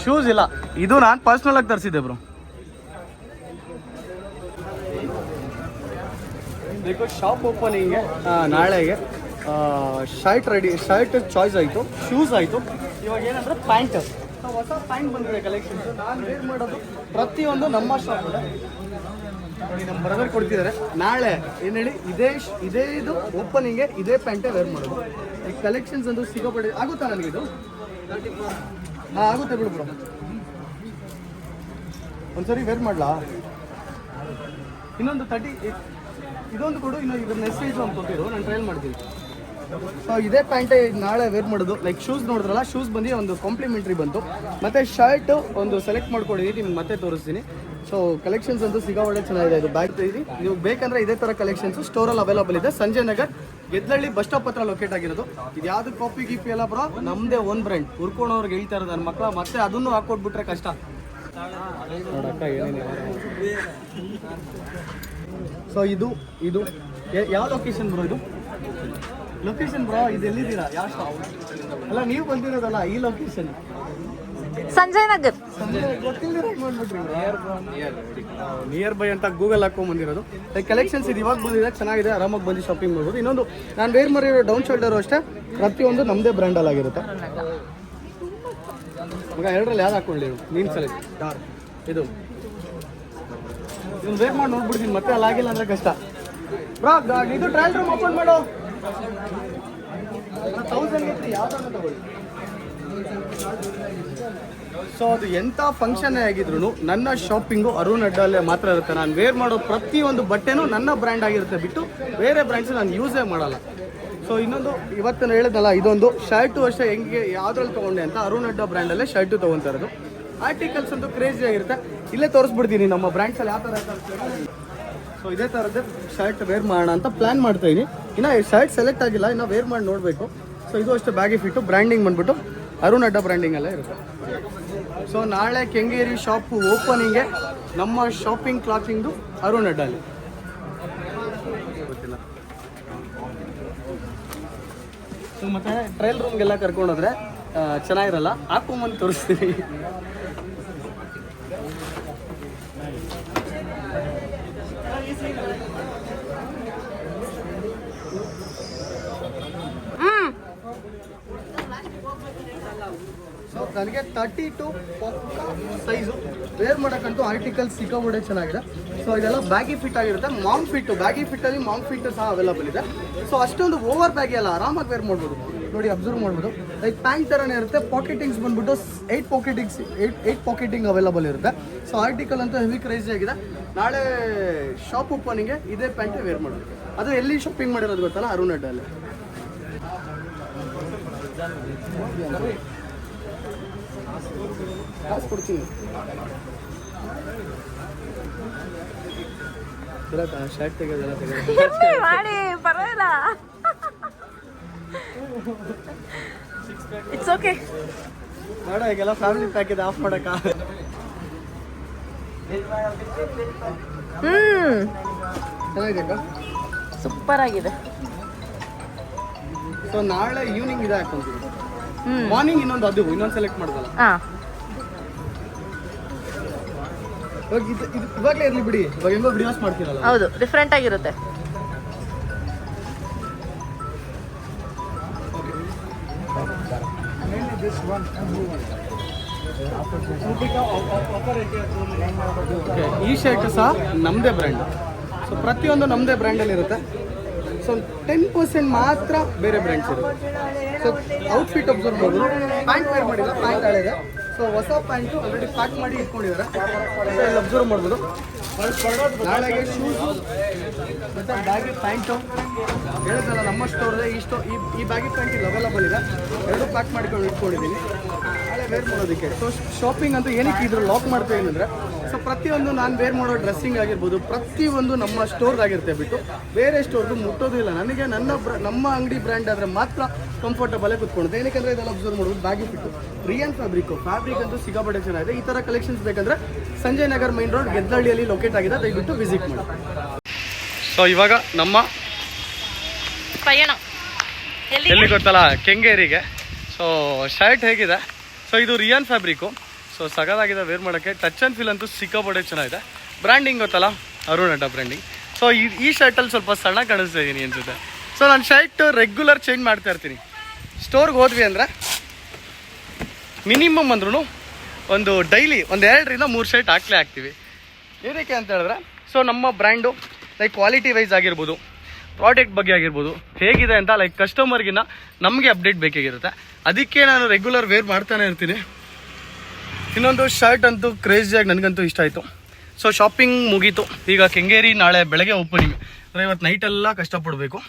ಶೂಸ್ ಇಲ್ಲ, ಇದು ನಾನು ಪರ್ಸ್ನಲಾಗಿ ತರಿಸಿದ್ದೆ ಬ್ರೋ. ಶಾಪ್ ಓಪನಿಂಗ್ಗೆ ನಾಳೆಗೆ ಶರ್ಟ್ ಚಾಯ್ಸ್ ಆಯಿತು, ಶೂಸ್ ಆಯಿತು. ಇವಾಗ ಏನಂದರೆ ಪ್ಯಾಂಟ್, ಹೊಸ ಪ್ಯಾಂಟ್ ಬಂದಿದೆ ಕಲೆಕ್ಷನ್ಸ್. ನಾನು ವೇರ್ ಮಾಡೋದು ಪ್ರತಿಯೊಂದು ನಮ್ಮ ಶಾಪ್ ನೋಡಿ, ನಮ್ಮ ಬ್ರದರ್ ಕೊಡ್ತಿದ್ದಾರೆ. ನಾಳೆ ಏನು ಹೇಳಿ, ಇದೇ ಇದು ಓಪನಿಂಗ್ಗೆ ಇದೇ ಪ್ಯಾಂಟೇ ವೇರ್ ಮಾಡೋದು. ಈ ಕಲೆಕ್ಷನ್ಸ್ ಅಂತೂ ಸಿಗೋಪಡಿ. ಆಗುತ್ತಾ ನನಗಿದು? ಹಾಂ ಆಗುತ್ತೆ ಬಿಡು ಬ್ರೋ. ಒಂದ್ಸರಿ ವೇರ್ ಮಾಡಲಾ? ಇನ್ನೊಂದು 30 ಇದೊಂದು ಕೊಡು, ಇದ್ರ ಮೆಸೇಜ್ ಒಂದು ಕೊಟ್ಟಿರು, ನಾನು ಟ್ರಯಲ್ ಮಾಡ್ತೀನಿ. ಸೊ ಇದೇ ಪ್ಯಾಂಟೇ ನಾಳೆ ವೇರ್ ಮಾಡೋದು. ಲೈಕ್ ಶೂಸ್ ನೋಡಿದ್ರಲ್ಲ, ಶೂಸ್ ಬಂದು ಒಂದು ಕಾಂಪ್ಲಿಮೆಂಟ್ರಿ ಬಂತು. ಮತ್ತು ಶರ್ಟು ಒಂದು ಸೆಲೆಕ್ಟ್ ಮಾಡ್ಕೊಂಡಿದ್ದೀನಿ, ನಿಮ್ಗೆ ಮತ್ತೆ ತೋರಿಸ್ತೀನಿ. ಸೊ ಕಲೆಕ್ಷನ್ಸ್ ಅಂತೂ ಸಿಗಾವಡೆ ಚೆನ್ನಾಗಿದೆ. ಇದು ಬ್ಯಾಗ್ ತೆಗೆದು ನೀವು ಬೇಕಂದ್ರೆ ಇದೇ ಥರ ಕಲೆಕ್ಷನ್ಸ್ ಸ್ಟೋರಲ್ಲಿ ಅವೈಲಬಲ್ ಇದೆ. ಸಂಜಯ್ ನಗರ್ ಗೆದ್ದಳ್ಳಿ ಬಸ್ ಸ್ಟಾಪ್ ಹತ್ರ ಲೊಕೇಟ್ ಆಗಿರೋದು. ಇದು ಯಾವುದು ಕಾಪಿ ಗಿಪಿ ಎಲ್ಲ ಬ್ರೋ, ನಮ್ಮದೇ ಓನ್ ಬ್ರ್ಯಾಂಡ್. ಹುರ್ಕೊಂಡವ್ರಿಗೆ ಹೇಳ್ತಾ ಇರೋದು ನನ್ನ ಮಕ್ಕಳ, ಮತ್ತೆ ಅದನ್ನು ಹಾಕೊಟ್ಬಿಟ್ರೆ ಕಷ್ಟ ನೋಡಕ್ಕ ಏನೇನು. ಸೊ ಇದು ಯಾವ ಲೊಕೇಶನ್ ಬ್ರೋ? ಇದು ಲೊಕೇಶನ್ ಬ್ರೋ, ಇದು ಎಲ್ಲಿದ್ದೀರಾ? ಯಾವ ಸ್ಟಾಪ್ ಅಲ್ಲ ನೀವು ಬಂದಿರೋದಲ್ಲ ಈ location? Sanjay Nagar. Near by ಅಂತ ಗೂಗಲ್ ಹಾಕೊಂಡ್ ಬಂದಿರೋದು. ಲೈಕ್ ಕಲೆಕ್ಷನ್ಸ್ ಇದು ಇವಾಗ ಬಂದಿದೆ, ಚೆನ್ನಾಗಿದೆ, ಆರಾಮಾಗಿ ಬಂದು ಶಾಪಿಂಗ್ ಮಾಡ್ಬೋದು. ಇನ್ನೊಂದು ನಾನು ವೇರ್ ಮಾಡಿರೋ ಡೌನ್ ಶೋಲ್ಡರು ಅಷ್ಟೇ ಪ್ರತಿಯೊಂದು ನಮ್ಮದೇ ಬ್ರ್ಯಾಂಡಲ್ಲಿ ಆಗಿರುತ್ತೆ. ಈಗ ಎರಡರಲ್ಲಿ ಯಾವ್ದು ಹಾಕೊಳ್ಳಿ ನೀನು ಸೆಲೆಕ್ಟ್ ಯಾರು? ಇದು ವೇರ್ ಮಾಡಿ ನೋಡ್ಬಿಡ್ತೀನಿ, ಮತ್ತೆ ಅಲ್ಲಿ ಆಗಿಲ್ಲ ಅಂದರೆ ಕಷ್ಟ. ಬ್ರಾ ಇದು ಟ್ರಯಲ್ ರೂಮ್ ಓಪನ್ ಮಾಡು. 1000 ಯಾವ್ದನ್ನು ತಗೊಳ್ಳಿ. ಸೊ ಅದು ಎಂಥ ಫಂಕ್ಷನ್ ಆಗಿದ್ರು ನನ್ನ ಶಾಪಿಂಗು ಅರುಣ್ ಅಡ್ಡಲ್ಲೇ ಮಾತ್ರ ಇರುತ್ತೆ. ನಾನು ವೇರ್ ಮಾಡೋ ಪ್ರತಿಯೊಂದು ಬಟ್ಟೆನೂ ನನ್ನ ಬ್ರ್ಯಾಂಡ್ ಆಗಿರುತ್ತೆ ಬಿಟ್ಟು ಬೇರೆ ಬ್ರ್ಯಾಂಡ್ಸ್ ನಾನು ಯೂಸೇ ಮಾಡಲ್ಲ. ಸೊ ಇನ್ನೊಂದು ಇವತ್ತು ನಾನು ಹೇಳಿದ್ನಲ್ಲ, ಇದೊಂದು ಶರ್ಟು ಅಷ್ಟೇ ಹೆಂಗೆ ಯಾವ್ದ್ರಲ್ಲಿ ತೊಗೊಂಡೆ ಅಂತ ಅರುಣ್ ಅಡ್ಡ ಬ್ರ್ಯಾಂಡಲ್ಲೇ ಶರ್ಟು ತೊಗೊತಾ ಇರೋದು. ಆರ್ಟಿಕಲ್ಸ್ ಅಂತೂ ಕ್ರೇಜಿ ಆಗಿರುತ್ತೆ. ಇಲ್ಲೇ ತೋರಿಸ್ಬಿಡ್ತೀನಿ ನಮ್ಮ ಬ್ರ್ಯಾಂಡ್ಸಲ್ಲಿ ಯಾವ ಥರ ಇರುತ್ತೆ. ಸೊ ಇದೇ ಥರದ್ದೇ ಶರ್ಟ್ ವೇರ್ ಮಾಡೋಣ ಅಂತ ಪ್ಲ್ಯಾನ್ ಮಾಡ್ತಾಯಿದ್ದೀನಿ. ಇನ್ನು ಶರ್ಟ್ ಸೆಲೆಕ್ಟ್ ಆಗಿಲ್ಲ, ಇನ್ನು ವೇರ್ ಮಾಡಿ ನೋಡಬೇಕು. ಸೊ ಇದು ಅಷ್ಟೇ ಬ್ಯಾಗಿ ಫಿಟ್ಟು, ಬ್ರ್ಯಾಂಡಿಂಗ್ ಬಂದ್ಬಿಟ್ಟು ಅರುಣ್ ಅಡ್ಡ ಬ್ರ್ಯಾಂಡಿಂಗಲ್ಲೇ ಇರುತ್ತೆ. ಸೊ ನಾಳೆ ಕೆಂಗೇರಿ ಶಾಪು ಓಪನಿಂಗ್ಗೆ ನಮ್ಮ ಶಾಪಿಂಗ್ ಕ್ಲಾತಿಂಗ್ದು ಅರುಣ್ ಅಡ್ಡಲ್ಲಿ ಗೊತ್ತಿಲ್ಲ. ಸೊ ಮತ್ತೆ ಟ್ರಯಲ್ ರೂಮ್ಗೆಲ್ಲ ಕರ್ಕೊಂಡೋದ್ರೆ ಚೆನ್ನಾಗಿರಲ್ಲ, ಹಾಕೊಂಬಂದು ತೋರಿಸ್ತೀನಿ. ಸೊ ನನಗೆ 32 ಸೈಜು ವೇರ್ ಮಾಡೋಕ್ಕಂತೂ ಆರ್ಟಿಕಲ್ಸ್ ಸಿಕ್ಕಾಬಿಡೆ ಚೆನ್ನಾಗಿದೆ. ಸೊ ಇದೆಲ್ಲ ಬ್ಯಾಗಿ ಫಿಟ್ ಆಗಿರುತ್ತೆ. ಮಾಮ್ ಫಿಟ್ಟು, ಬ್ಯಾಗಿ ಫಿಟ್ಟಲ್ಲಿ ಮಾಮ್ ಫಿಟ್ಟು ಸಹ ಅವೈಲಬಲ್ ಇದೆ. ಸೊ ಅಷ್ಟೊಂದು ಓವರ್ ಬ್ಯಾಗಿ ಅಲ್ಲ, ಆರಾಮಾಗಿ ವೇರ್ ಮಾಡ್ಬೋದು. ನೋಡಿ ಅಬ್ಸರ್ವ್ ಮಾಡ್ಬೋದು, ಲೈಕ್ ಪ್ಯಾಂಟ್ ಥರನೇ ಇರುತ್ತೆ. ಪಾಕೆಟಿಂಗ್ಸ್ ಬಂದ್ಬಿಟ್ಟು 8 ಪಾಕೆಟಿಂಗ್ ಅವೈಲಬಲ್ ಇರುತ್ತೆ. ಸೊ ಆರ್ಟಿಕಲ್ ಅಂತೂ ಹೆವಿ ಕ್ರೇಜಿ ಆಗಿದೆ. ನಾಳೆ ಶಾಪ್ ಓಪನಿಂಗ್ಗೆ ಇದೇ ಪ್ಯಾಂಟೇ ವೇರ್ ಮಾಡೋದು. ಅದು ಎಲ್ಲಿ ಶಾಪಿಂಗ್ ಮಾಡಿರೋದು ಗೊತ್ತಲ್ಲ, ಅರುಣ್ ಅಡ್ಡಲ್ಲಿ. ಕಾಸು ಕೊಡ್ತೀನಿ ಶರ್ಟ್ ತೆಗೆದೆಲ್ಲ ಮಾಡಿ ಪರವಾಗಿಲ್ಲ. ಇಟ್ಸ್ ಓಕೆ ಬೇಡ, ಈಗೆಲ್ಲ ಫ್ಯಾಮಿಲಿ ಪ್ಯಾಕ್ ಇದೆ, ಆಫ್ ಮಾಡಕ್ಕ. ಚೆನ್ನಾಗಿದೆ, ಸೂಪರ್ ಆಗಿದೆ. ಸೊ ನಾಳೆ ಈವ್ನಿಂಗ್ ಇದೆ ಹಾಕೊಂತೀವಿ. ಮಾರ್ನಿಂಗ್ ಇನ್ನೊಂದು ಸೆಲೆಕ್ಟ್ ಮಾಡೋದಲ್ಲ. ಇವಾಗಲೇ ಇರ್ಲಿ ಬಿಡಿ, ಇವಾಗ ಹೆಂಗೋ ವಿಡಿಯೋಸ್ ಮಾಡ್ತೀರಲ್ಲ. ಹೌದು, ಡಿಫ್ರೆಂಟ್ ಆಗಿರುತ್ತೆ. ಈ ಶರ್ಟ್ ಸಹ ನಮ್ಮದೇ ಬ್ರ್ಯಾಂಡ್. ಸೊ ಪ್ರತಿಯೊಂದು ನಮ್ಮದೇ ಬ್ರ್ಯಾಂಡಲ್ಲಿ ಇರುತ್ತೆ. ಸೊ 10% ಮಾತ್ರ ಬೇರೆ ಬ್ರ್ಯಾಂಡ್ಸ್ ಇರುತ್ತೆ. ಸೊ ಔಟ್ಫಿಟ್ ಅಬ್ಸರ್ವ್ ಮಾಡ್ಬೋದು. ಪ್ಯಾಂಟ್ ವೇರ್ ಮಾಡಿಲ್ಲ, ಪ್ಯಾಂಟ್ ಹಳೆಇದೆ. ಸೊ ಹೊಸ ಪ್ಯಾಂಟು ಆಲ್ರೆಡಿ ಪ್ಯಾಕ್ ಮಾಡಿ ಇಟ್ಕೊಂಡಿದ್ದಾರೆ. ಸೊ ಇಲ್ಲಿ ಅಬ್ಸರ್ವ್ ಮಾಡ್ಬೋದು. ನಾಳೆಗೆ ಶೂಸು ಮತ್ತು ಬ್ಯಾಗಿ ಪ್ಯಾಂಟು ಹೇಳಿದ್ನಲ್ಲ ನಮ್ಮ ಸ್ಟೋರ್ದೆ ಈ ಬ್ಯಾಗಿ ಪ್ಯಾಂಟ್ ಇಲ್ಲಿ ಅವೈಲಬಲ್ ಇದೆ. ಎರಡು ಪ್ಯಾಕ್ ಮಾಡ್ಕೊಂಡು ಇಟ್ಕೊಂಡಿದ್ದೀನಿ ನಾಳೆ ವೇರ್ ಮಾಡೋದಕ್ಕೆ. ಸೊ ಶಾಪಿಂಗ್ ಅಂತೂ ಏನಕ್ಕೆ ಇದ್ರು ಲಾಕ್ ಮಾಡ್ತಾ ಏನಂದರೆ, ಸೊ ಪ್ರತಿಯೊಂದು ನಾನು ವೇರ್ ಮಾಡೋ ಡ್ರೆಸ್ಸಿಂಗ್ ಆಗಿರ್ಬೋದು ಪ್ರತಿಯೊಂದು ನಮ್ಮ ಸ್ಟೋರ್ದಾಗಿರುತ್ತೆ ಬಿಟ್ಟು ಬೇರೆ ಸ್ಟೋರ್ದು ಮುಟ್ಟೋದು ಇಲ್ಲ. ನನಗೆ ನಮ್ಮ ಅಂಗಡಿ ಬ್ರ್ಯಾಂಡ್ ಆದರೆ ಮಾತ್ರ ಕಂಫರ್ಟಬಲೇ ಕೂತ್ಕೊಳ್ಳುತ್ತೆ. ಏನಕ್ಕೆ ಇದೆಲ್ಲ ಅಬ್ಸರ್ವ್ ಮಾಡ್ಬೋದು. ಬ್ಯಾಗಿ ಫಿಟ್ಟು, ರಿಯನ್ ಫ್ಯಾಬ್ರಿಕ್ ಅಂತೂ ಸಿಕ್ಕಾಪಟ್ಟೆ ಚೆನ್ನಾಗಿದೆ. ಈ ಥರ ಕಲೆಕ್ಷನ್ಸ್ ಬೇಕಂದರೆ ಸಂಜಯ್ ನಗರ್ ಮೈನ್ ರೋಡ್ ಗೆದ್ದಳ್ಳಿಯಲ್ಲಿ ಲೊಕೇಟ್ ಆಗಿದೆ, ದಯವಿಟ್ಟು ವಿಸಿಟ್ ಮಾಡಿ. ಸೊ ಇವಾಗ ನಮ್ಮ ಪಯಣ ಎಲ್ಲಿ ಗೊತ್ತಲ್ಲ, ಕೆಂಗೇರಿಗೆ. ಸೊ ಶರ್ಟ್ ಹೇಗಿದೆ, ಸೊ ಇದು ರಿಯನ್ ಫ್ಯಾಬ್ರಿಕ್ಕು. ಸೊ ಸಗದಾಗಿದೆ ವೇರ್ ಮಾಡೋಕ್ಕೆ. ಟಚ್ ಆ್ಯಂಡ್ ಫೀಲ್ ಅಂತೂ ಸಿಕ್ಕಾಪಟ್ಟೆ ಚೆನ್ನಾಗಿದೆ. ಬ್ರ್ಯಾಂಡಿಂಗ್ ಗೊತ್ತಲ್ಲ, ಅರುಣ್ ಅಡ್ಡ ಬ್ರ್ಯಾಂಡಿಂಗ್. ಸೊ ಈ ಶರ್ಟಲ್ಲಿ ಸ್ವಲ್ಪ ಸಣ್ಣ ಕಾಣಿಸ್ತಾ ಇದ್ದೀನಿ ಅನ್ಸುತ್ತೆ. ಸೊ ನಾನು ಶರ್ಟ್ ರೆಗ್ಯುಲರ್ ಚೇಂಜ್ ಮಾಡ್ತಾ ಇರ್ತೀನಿ. ಸ್ಟೋರ್ಗೆ ಹೋದ್ವಿ ಅಂದರೆ ಮಿನಿಮಮ್ ಅಂದ್ರೂ ಒಂದು ಡೈಲಿ 2-3 ಶರ್ಟ್ ಹಾಕ್ತೀವಿ. ಏನಕ್ಕೆ ಅಂತ ಹೇಳಿದ್ರೆ, ಸೊ ನಮ್ಮ ಬ್ರ್ಯಾಂಡು ಲೈಕ್ ಕ್ವಾಲಿಟಿ ವೈಸ್ ಆಗಿರ್ಬೋದು, ಪ್ರಾಡಕ್ಟ್ ಬಗ್ಗೆ ಆಗಿರ್ಬೋದು, ಹೇಗಿದೆ ಅಂತ ಲೈಕ್ ಕಸ್ಟಮರ್ಗಿನ್ನ ನಮಗೆ ಅಪ್ಡೇಟ್ ಬೇಕಾಗಿರುತ್ತೆ. ಅದಕ್ಕೆ ನಾನು ರೆಗ್ಯುಲರ್ ವೇರ್ ಮಾಡ್ತಾನೆ ಇರ್ತೀನಿ. ಇನ್ನೊಂದು ಶರ್ಟ್ ಅಂತೂ ಕ್ರೇಜಿಯಾಗಿ ನನಗಂತೂ ಇಷ್ಟ ಆಯಿತು. ಸೊ ಶಾಪಿಂಗ್ ಮುಗೀತು. ಈಗ ಕೆಂಗೇರಿ ನಾಳೆ ಬೆಳಗ್ಗೆ ಓಪನಿಂಗ್ ಅಂದರೆ ಇವತ್ತು ನೈಟೆಲ್ಲ ಕಷ್ಟಪಡಬೇಕು.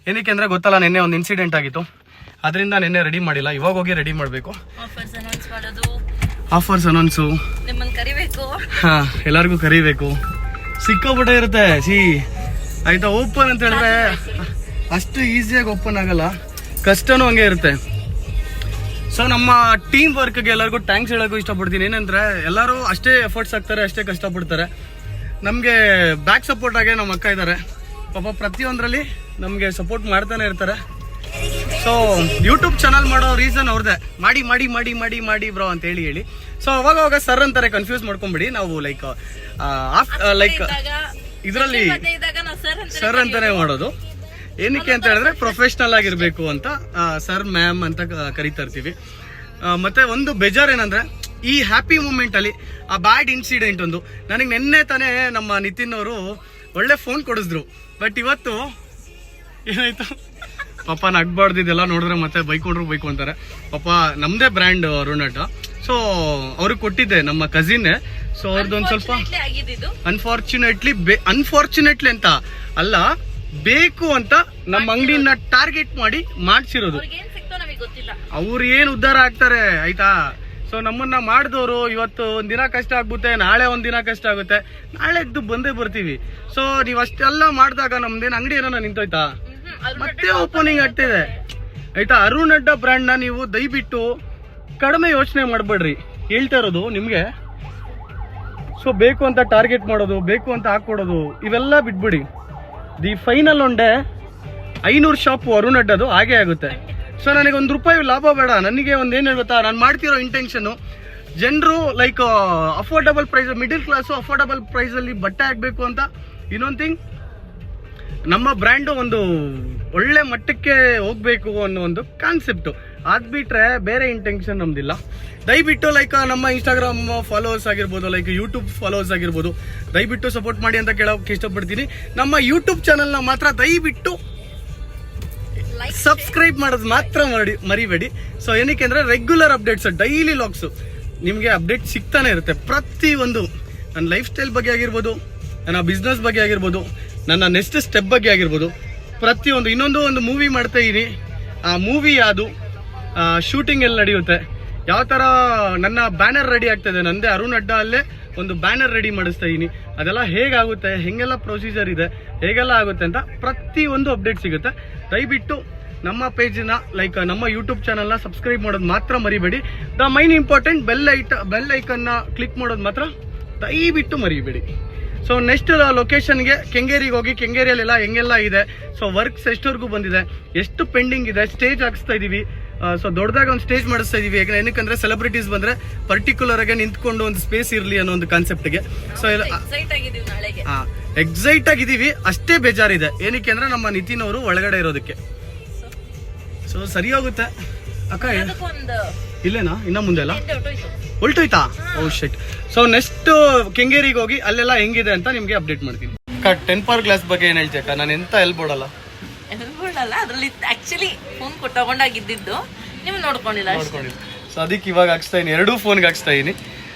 ಏನಕ್ಕೆ ಅಂದರೆ ಗೊತ್ತಲ್ಲ, ನಿನ್ನೆ ಒಂದು ಇನ್ಸಿಡೆಂಟ್ ಆಗಿತ್ತು, ಅದರಿಂದ ನಿನ್ನೆ ರೆಡಿ ಮಾಡಿಲ್ಲ. ಇವಾಗ ಹೋಗಿ ರೆಡಿ ಮಾಡಬೇಕು. Offers announce. ನಿಮ್ಮನ್ನ ಕರಿಬೇಕು. ಹಾ, ಎಲ್ಲರಿಗೂ ಕರಿಬೇಕು. ಸಿಕ್ಕಾಪಟ್ಟೆ ಇರುತ್ತೆ ಆಯ್ತಾ. ಓಪನ್ ಅಂತ ಹೇಳಿದ್ರೆ ಅಷ್ಟು ಈಸಿಯಾಗಿ ಓಪನ್ ಆಗಲ್ಲ, ಕಷ್ಟನೂ ಹಂಗೆ ಇರುತ್ತೆ. ಸೊ ನಮ್ಮ ಟೀಮ್ ವರ್ಕ್ಗೆ ಎಲ್ಲರಿಗೂ ಥ್ಯಾಂಕ್ಸ್ ಹೇಳೋಕ್ಕೂ ಇಷ್ಟಪಡ್ತೀನಿ. ಏನಂದ್ರೆ ಎಲ್ಲರೂ ಅಷ್ಟೇ ಎಫರ್ಟ್ಸ್ ಹಾಕ್ತಾರೆ, ಅಷ್ಟೇ ಕಷ್ಟಪಡ್ತಾರೆ. ನಮಗೆ ಬ್ಯಾಕ್ ಸಪೋರ್ಟ್ ಆಗಿ ನಮ್ಮ ಅಕ್ಕ ಇದ್ದಾರೆ ಪಾಪ, ಪ್ರತಿಯೊಂದರಲ್ಲಿ ನಮಗೆ ಸಪೋರ್ಟ್ ಮಾಡ್ತಾನೆ ಇರ್ತಾರೆ. ಸೊ ಯೂಟ್ಯೂಬ್ ಚಾನಲ್ ಮಾಡೋ ರೀಸನ್ ಅವ್ರದ್ದೇ, ಮಾಡಿ ಮಾಡಿ ಮಾಡಿ ಮಾಡಿ ಮಾಡಿ ಬ್ರೋ ಅಂತ ಹೇಳಿ. ಸೊ ಅವಾಗ ಸರ್ ಅಂತಾರೆ, ಕನ್ಫ್ಯೂಸ್ ಮಾಡ್ಕೊಂಬಿಡಿ. ನಾವು ಲೈಕ್ ಇದರಲ್ಲಿ ಸರ್ ಅಂತಾನೆ ಮಾಡೋದು. ಏನಕ್ಕೆ ಅಂತ ಹೇಳಿದ್ರೆ ಪ್ರೊಫೆಷ್ನಲ್ ಆಗಿರ್ಬೇಕು ಅಂತ ಸರ್ ಮ್ಯಾಮ್ ಅಂತ ಕರಿತಾ ಇರ್ತೀವಿ. ಮತ್ತೆ ಒಂದು ಬೇಜಾರ್ ಏನಂದ್ರೆ ಈ ಹ್ಯಾಪಿ ಮೂಮೆಂಟ್ ಅಲ್ಲಿ ಆ ಬ್ಯಾಡ್ ಇನ್ಸಿಡೆಂಟ್ ಒಂದು ನನಗೆ ನಿನ್ನೆ ತಾನೇ ನಮ್ಮ ನಿತಿನ್ ಅವರು ಒಳ್ಳೆ ಫೋನ್ ಕೊಡಿಸಿದ್ರು. ಬಟ್ ಇವತ್ತು ಏನಾಯ್ತು ಪಾಪ ನಗ್ಬಾರ್ದಿದ್ದೆಲ್ಲ ನೋಡಿದ್ರೆ ಮತ್ತೆ ಬೈಕೊಂಡ್ರು ಬೈಕು ಅಂತಾರೆ. ಪಾಪ ನಮ್ದೇ ಬ್ರ್ಯಾಂಡ್ ಅರುಣ್. ಸೊ ಅವ್ರಿಗೆ ಕೊಟ್ಟಿದ್ದೆ ನಮ್ಮ ಕಸಿನ್ನೇ. ಸೊ ಅವ್ರದ್ದೊಂದು ಸ್ವಲ್ಪ ಅನ್ಫಾರ್ಚುನೇಟ್ಲಿ ಅಂತ ಅಲ್ಲ, ಬೇಕು ಅಂತ ನಮ್ಮ ಅಂಗಡಿನ ಟಾರ್ಗೆಟ್ ಮಾಡಿ ಮಾಡ್ಸಿರೋದು. ಅವ್ರು ಏನ್ ಉದ್ಧಾರ ಆಗ್ತಾರೆ ಆಯ್ತಾ. ಸೊ ನಮ್ಮನ್ನ ಮಾಡಿದವರು ಇವತ್ತು ಒಂದಿನ ಕಷ್ಟ ಆಗ್ಬಿಡುತ್ತೆ, ನಾಳೆ ಒಂದಿನ ಕಷ್ಟ ಆಗುತ್ತೆ, ನಾಳೆ ಎದ್ದು ಬಂದೇ ಬರ್ತೀವಿ. ಸೊ ನೀವ್ ಅಷ್ಟೆಲ್ಲ ಮಾಡಿದಾಗ ನಮ್ದೇನ್ ಅಂಗಡಿ ಏನೋ ನಿಂತೋಯ್ತಾ, ಮತ್ತೆ ಓಪನಿಂಗ್ ಆಗ್ತಿದೆ ಆಯ್ತಾ. ಅರುಣ್ ಅಡ್ಡ ಬ್ರ್ಯಾಂಡ್ ನ ನೀವು ದಯವಿಟ್ಟು ಕಡಿಮೆ ಯೋಚನೆ ಮಾಡ್ಬೇಡ್ರಿ, ಹೇಳ್ತಾ ಇರೋದು ನಿಮ್ಗೆ. ಸೊ ಬೇಕು ಅಂತ ಟಾರ್ಗೆಟ್ ಮಾಡೋದು, ಬೇಕು ಅಂತ ಹಾಕೊಡೋದು, ಇವೆಲ್ಲ ಬಿಟ್ಬಿಡಿ. ದಿ ಫೈನಲ್ ಒಂಡೆ 500 ಶಾಪ್ ಅರುಣ್ ಅಡ್ಡದು ಹಾಗೆ ಆಗುತ್ತೆ. ಸೊ ನನಗೆ ₹1 ಲಾಭ ಬೇಡ. ನನಗೆ ಒಂದೇನು ಹೇಳ್ತಾ, ನಾನು ಮಾಡ್ತಿರೋ ಇಂಟೆನ್ಷನ್ ಜನರು like affordable price, middle class affordable price ಅಲ್ಲಿ ಬಟ್ಟೆ ಆಗ್ಬೇಕು ಅಂತ. ಇನ್ನೊಂದು ಥಿಂಗ್, ನಮ್ಮ ಬ್ರ್ಯಾಂಡು ಒಂದು ಒಳ್ಳೆ ಮಟ್ಟಕ್ಕೆ ಹೋಗ್ಬೇಕು ಅನ್ನೋ ಒಂದು ಕಾನ್ಸೆಪ್ಟು. ಅದ್ ಬಿಟ್ರೆ ಬೇರೆ ಇಂಟೆನ್ಷನ್ ನಮ್ದಿಲ್ಲ. ದಯವಿಟ್ಟು ಲೈಕ್ ನಮ್ಮ ಇನ್ಸ್ಟಾಗ್ರಾಮ್ ಫಾಲೋವರ್ಸ್ ಆಗಿರ್ಬೋದು, ಲೈಕ್ ಯೂಟ್ಯೂಬ್ ಫಾಲೋವರ್ಸ್ ಆಗಿರ್ಬೋದು, ದಯವಿಟ್ಟು ಸಪೋರ್ಟ್ ಮಾಡಿ ಅಂತ ಕೇಳೋಕೆ ಇಷ್ಟಪಡ್ತೀನಿ. ನಮ್ಮ ಯೂಟ್ಯೂಬ್ ಚಾನಲ್ನ ಮಾತ್ರ ದಯವಿಟ್ಟು ಸಬ್ಸ್ಕ್ರೈಬ್ ಮಾಡೋದು ಮಾತ್ರ ಮರಿಬೇಡಿ. ಸೊ ಏನಕ್ಕೆ ಅಂದ್ರೆ ರೆಗ್ಯುಲರ್ ಅಪ್ಡೇಟ್ಸ್, ಡೈಲಿ ಲಾಗ್ಸು ನಿಮಗೆ ಅಪ್ಡೇಟ್ ಸಿಗ್ತಾನೆ ಇರುತ್ತೆ. ಪ್ರತಿಯೊಂದು ನನ್ನ ಲೈಫ್ ಸ್ಟೈಲ್ ಬಗ್ಗೆ ಆಗಿರ್ಬೋದು, ನನ್ನ ಬಿಸ್ನೆಸ್ ಬಗ್ಗೆ ಆಗಿರ್ಬೋದು, ನನ್ನ ನೆಕ್ಸ್ಟ್ ಸ್ಟೆಪ್ ಬಗ್ಗೆ ಆಗಿರ್ಬೋದು, ಪ್ರತಿಯೊಂದು. ಇನ್ನೊಂದು ಒಂದು ಮೂವಿ ಮಾಡ್ತಾ ಇದೀನಿ. ಆ ಮೂವಿ ಯಾವುದು, ಶೂಟಿಂಗ್ ಎಲ್ಲಿ ನಡೆಯುತ್ತೆ, ಯಾವ ಥರ ನನ್ನ ಬ್ಯಾನರ್ ರೆಡಿ ಆಗ್ತದೆ, ನಂದೇ ಅರುಣ್ ಅಡ್ಡ ಅಲ್ಲೇ ಒಂದು ಬ್ಯಾನರ್ ರೆಡಿ ಮಾಡಿಸ್ತಾ ಇದೀನಿ. ಅದೆಲ್ಲ ಹೇಗಾಗುತ್ತೆ, ಹೆಂಗೆಲ್ಲ ಪ್ರೊಸೀಜರ್ ಇದೆ, ಹೇಗೆಲ್ಲ ಆಗುತ್ತೆ ಅಂತ ಪ್ರತಿಯೊಂದು ಅಪ್ಡೇಟ್ ಸಿಗುತ್ತೆ. ದಯವಿಟ್ಟು ನಮ್ಮ ಪೇಜ್ನ ಲೈಕ್ ನಮ್ಮ ಯೂಟ್ಯೂಬ್ ಚಾನಲ್ನ ಸಬ್ಸ್ಕ್ರೈಬ್ ಮಾಡೋದು ಮಾತ್ರ ಮರಿಬೇಡಿ. ದ ಮೈನ್ ಇಂಪಾರ್ಟೆಂಟ್ ಬೆಲ್ ಐಕನ್ನ ಕ್ಲಿಕ್ ಮಾಡೋದು ಮಾತ್ರ ದಯವಿಟ್ಟು ಮರಿಬೇಡಿ. ಸೊ ನೆಕ್ಸ್ಟ್ ಲೊಕೇಶನ್ಗೆ ಕೆಂಗೇರಿಗೆ ಹೋಗಿ, ಕೆಂಗೇರಿಯಲ್ಲೆಲ್ಲ ಹೆಂಗೆಲ್ಲ ಇದೆ, ಸೊ ವರ್ಕ್ಸ್ ಎಷ್ಟವರೆಗೂ ಬಂದಿದೆ, ಎಷ್ಟು ಪೆಂಡಿಂಗ್ ಇದೆ, ಸ್ಟೇಜ್ ಹಾಕ್ಸ್ತಾ ಇದೀವಿ. ಸೊ ದೊಡ್ಡದಾಗ ಒಂದು ಸ್ಟೇಜ್ ಮಾಡಿಸ್ತಾ ಇದೀವಿ. ಏನಕ್ಕಂದ್ರೆ ಸೆಲೆಬ್ರಿಟೀಸ್ ಬಂದ್ರೆ ಪರ್ಟಿಕ್ಯುಲರ್ ಆಗಿ ನಿಂತ್ಕೊಂಡು ಒಂದು ಸ್ಪೇಸ್ ಇರಲಿ ಅನ್ನೋ ಒಂದು ಕಾನ್ಸೆಪ್ಟ್ಗೆ. ಸೊ ಎಕ್ಸೈಟ್ ಆಗಿದ್ದೀವಿ, ಅಷ್ಟೇ ಬೇಜಾರಿದೆ. ಏನಕ್ಕೆ ಅಂದ್ರೆ ನಮ್ಮ ನಿತಿನ್ ಅವರು ಒಳಗಡೆ ಇರೋದಕ್ಕೆ. ಸೊ ಸರಿ ಹೋಗುತ್ತೆ ಅಕ್ಕ. ಇಲ್ಲೇನಾ ಇನ್ನ ಮುಂದೆ ಅಲ್ಲ ಹೊಲ್ಟೋಯ್ತಾ? ಓ ಶಿಟ್. ಸೊ ನೆಕ್ಸ್ಟ್ ಕೆಂಗೇರಿಗೆ ಹೋಗಿ ಅಲ್ಲೆಲ್ಲ ಹೆಂಗಿದೆ ಅಂತ ನಿಮ್ಗೆ ಅಪ್ಡೇಟ್ ಮಾಡ್ತೀನಿ. ಟೆಂಪರ್ ಗ್ಲಾಸ್ ಬಗ್ಗೆ ಏನ್ ಹೇಳ್ತೀಯ ಅಕ್ಕ? ನಾನು ಎಂತ ಎಲ್ಬೋಡಲ್ಲ ಅದ್ರಲ್ಲಿ ಆಕ್ಚುಲಿ ಫೋನ್ ತಗೊಂಡಾಗಿದ್ದು ನೀವು ನೋಡ್ಕೊಂಡಿಲ್ಲ. ಸೊ ಅದಕ್ಕೆ ಇವಾಗ ಹಾಕ್ಸ್ತಾ ಇದೀನಿ, 2 ಫೋನ್ಗೆ ಹಾಕ್ಸ್ತಾ ಇದೀನಿ.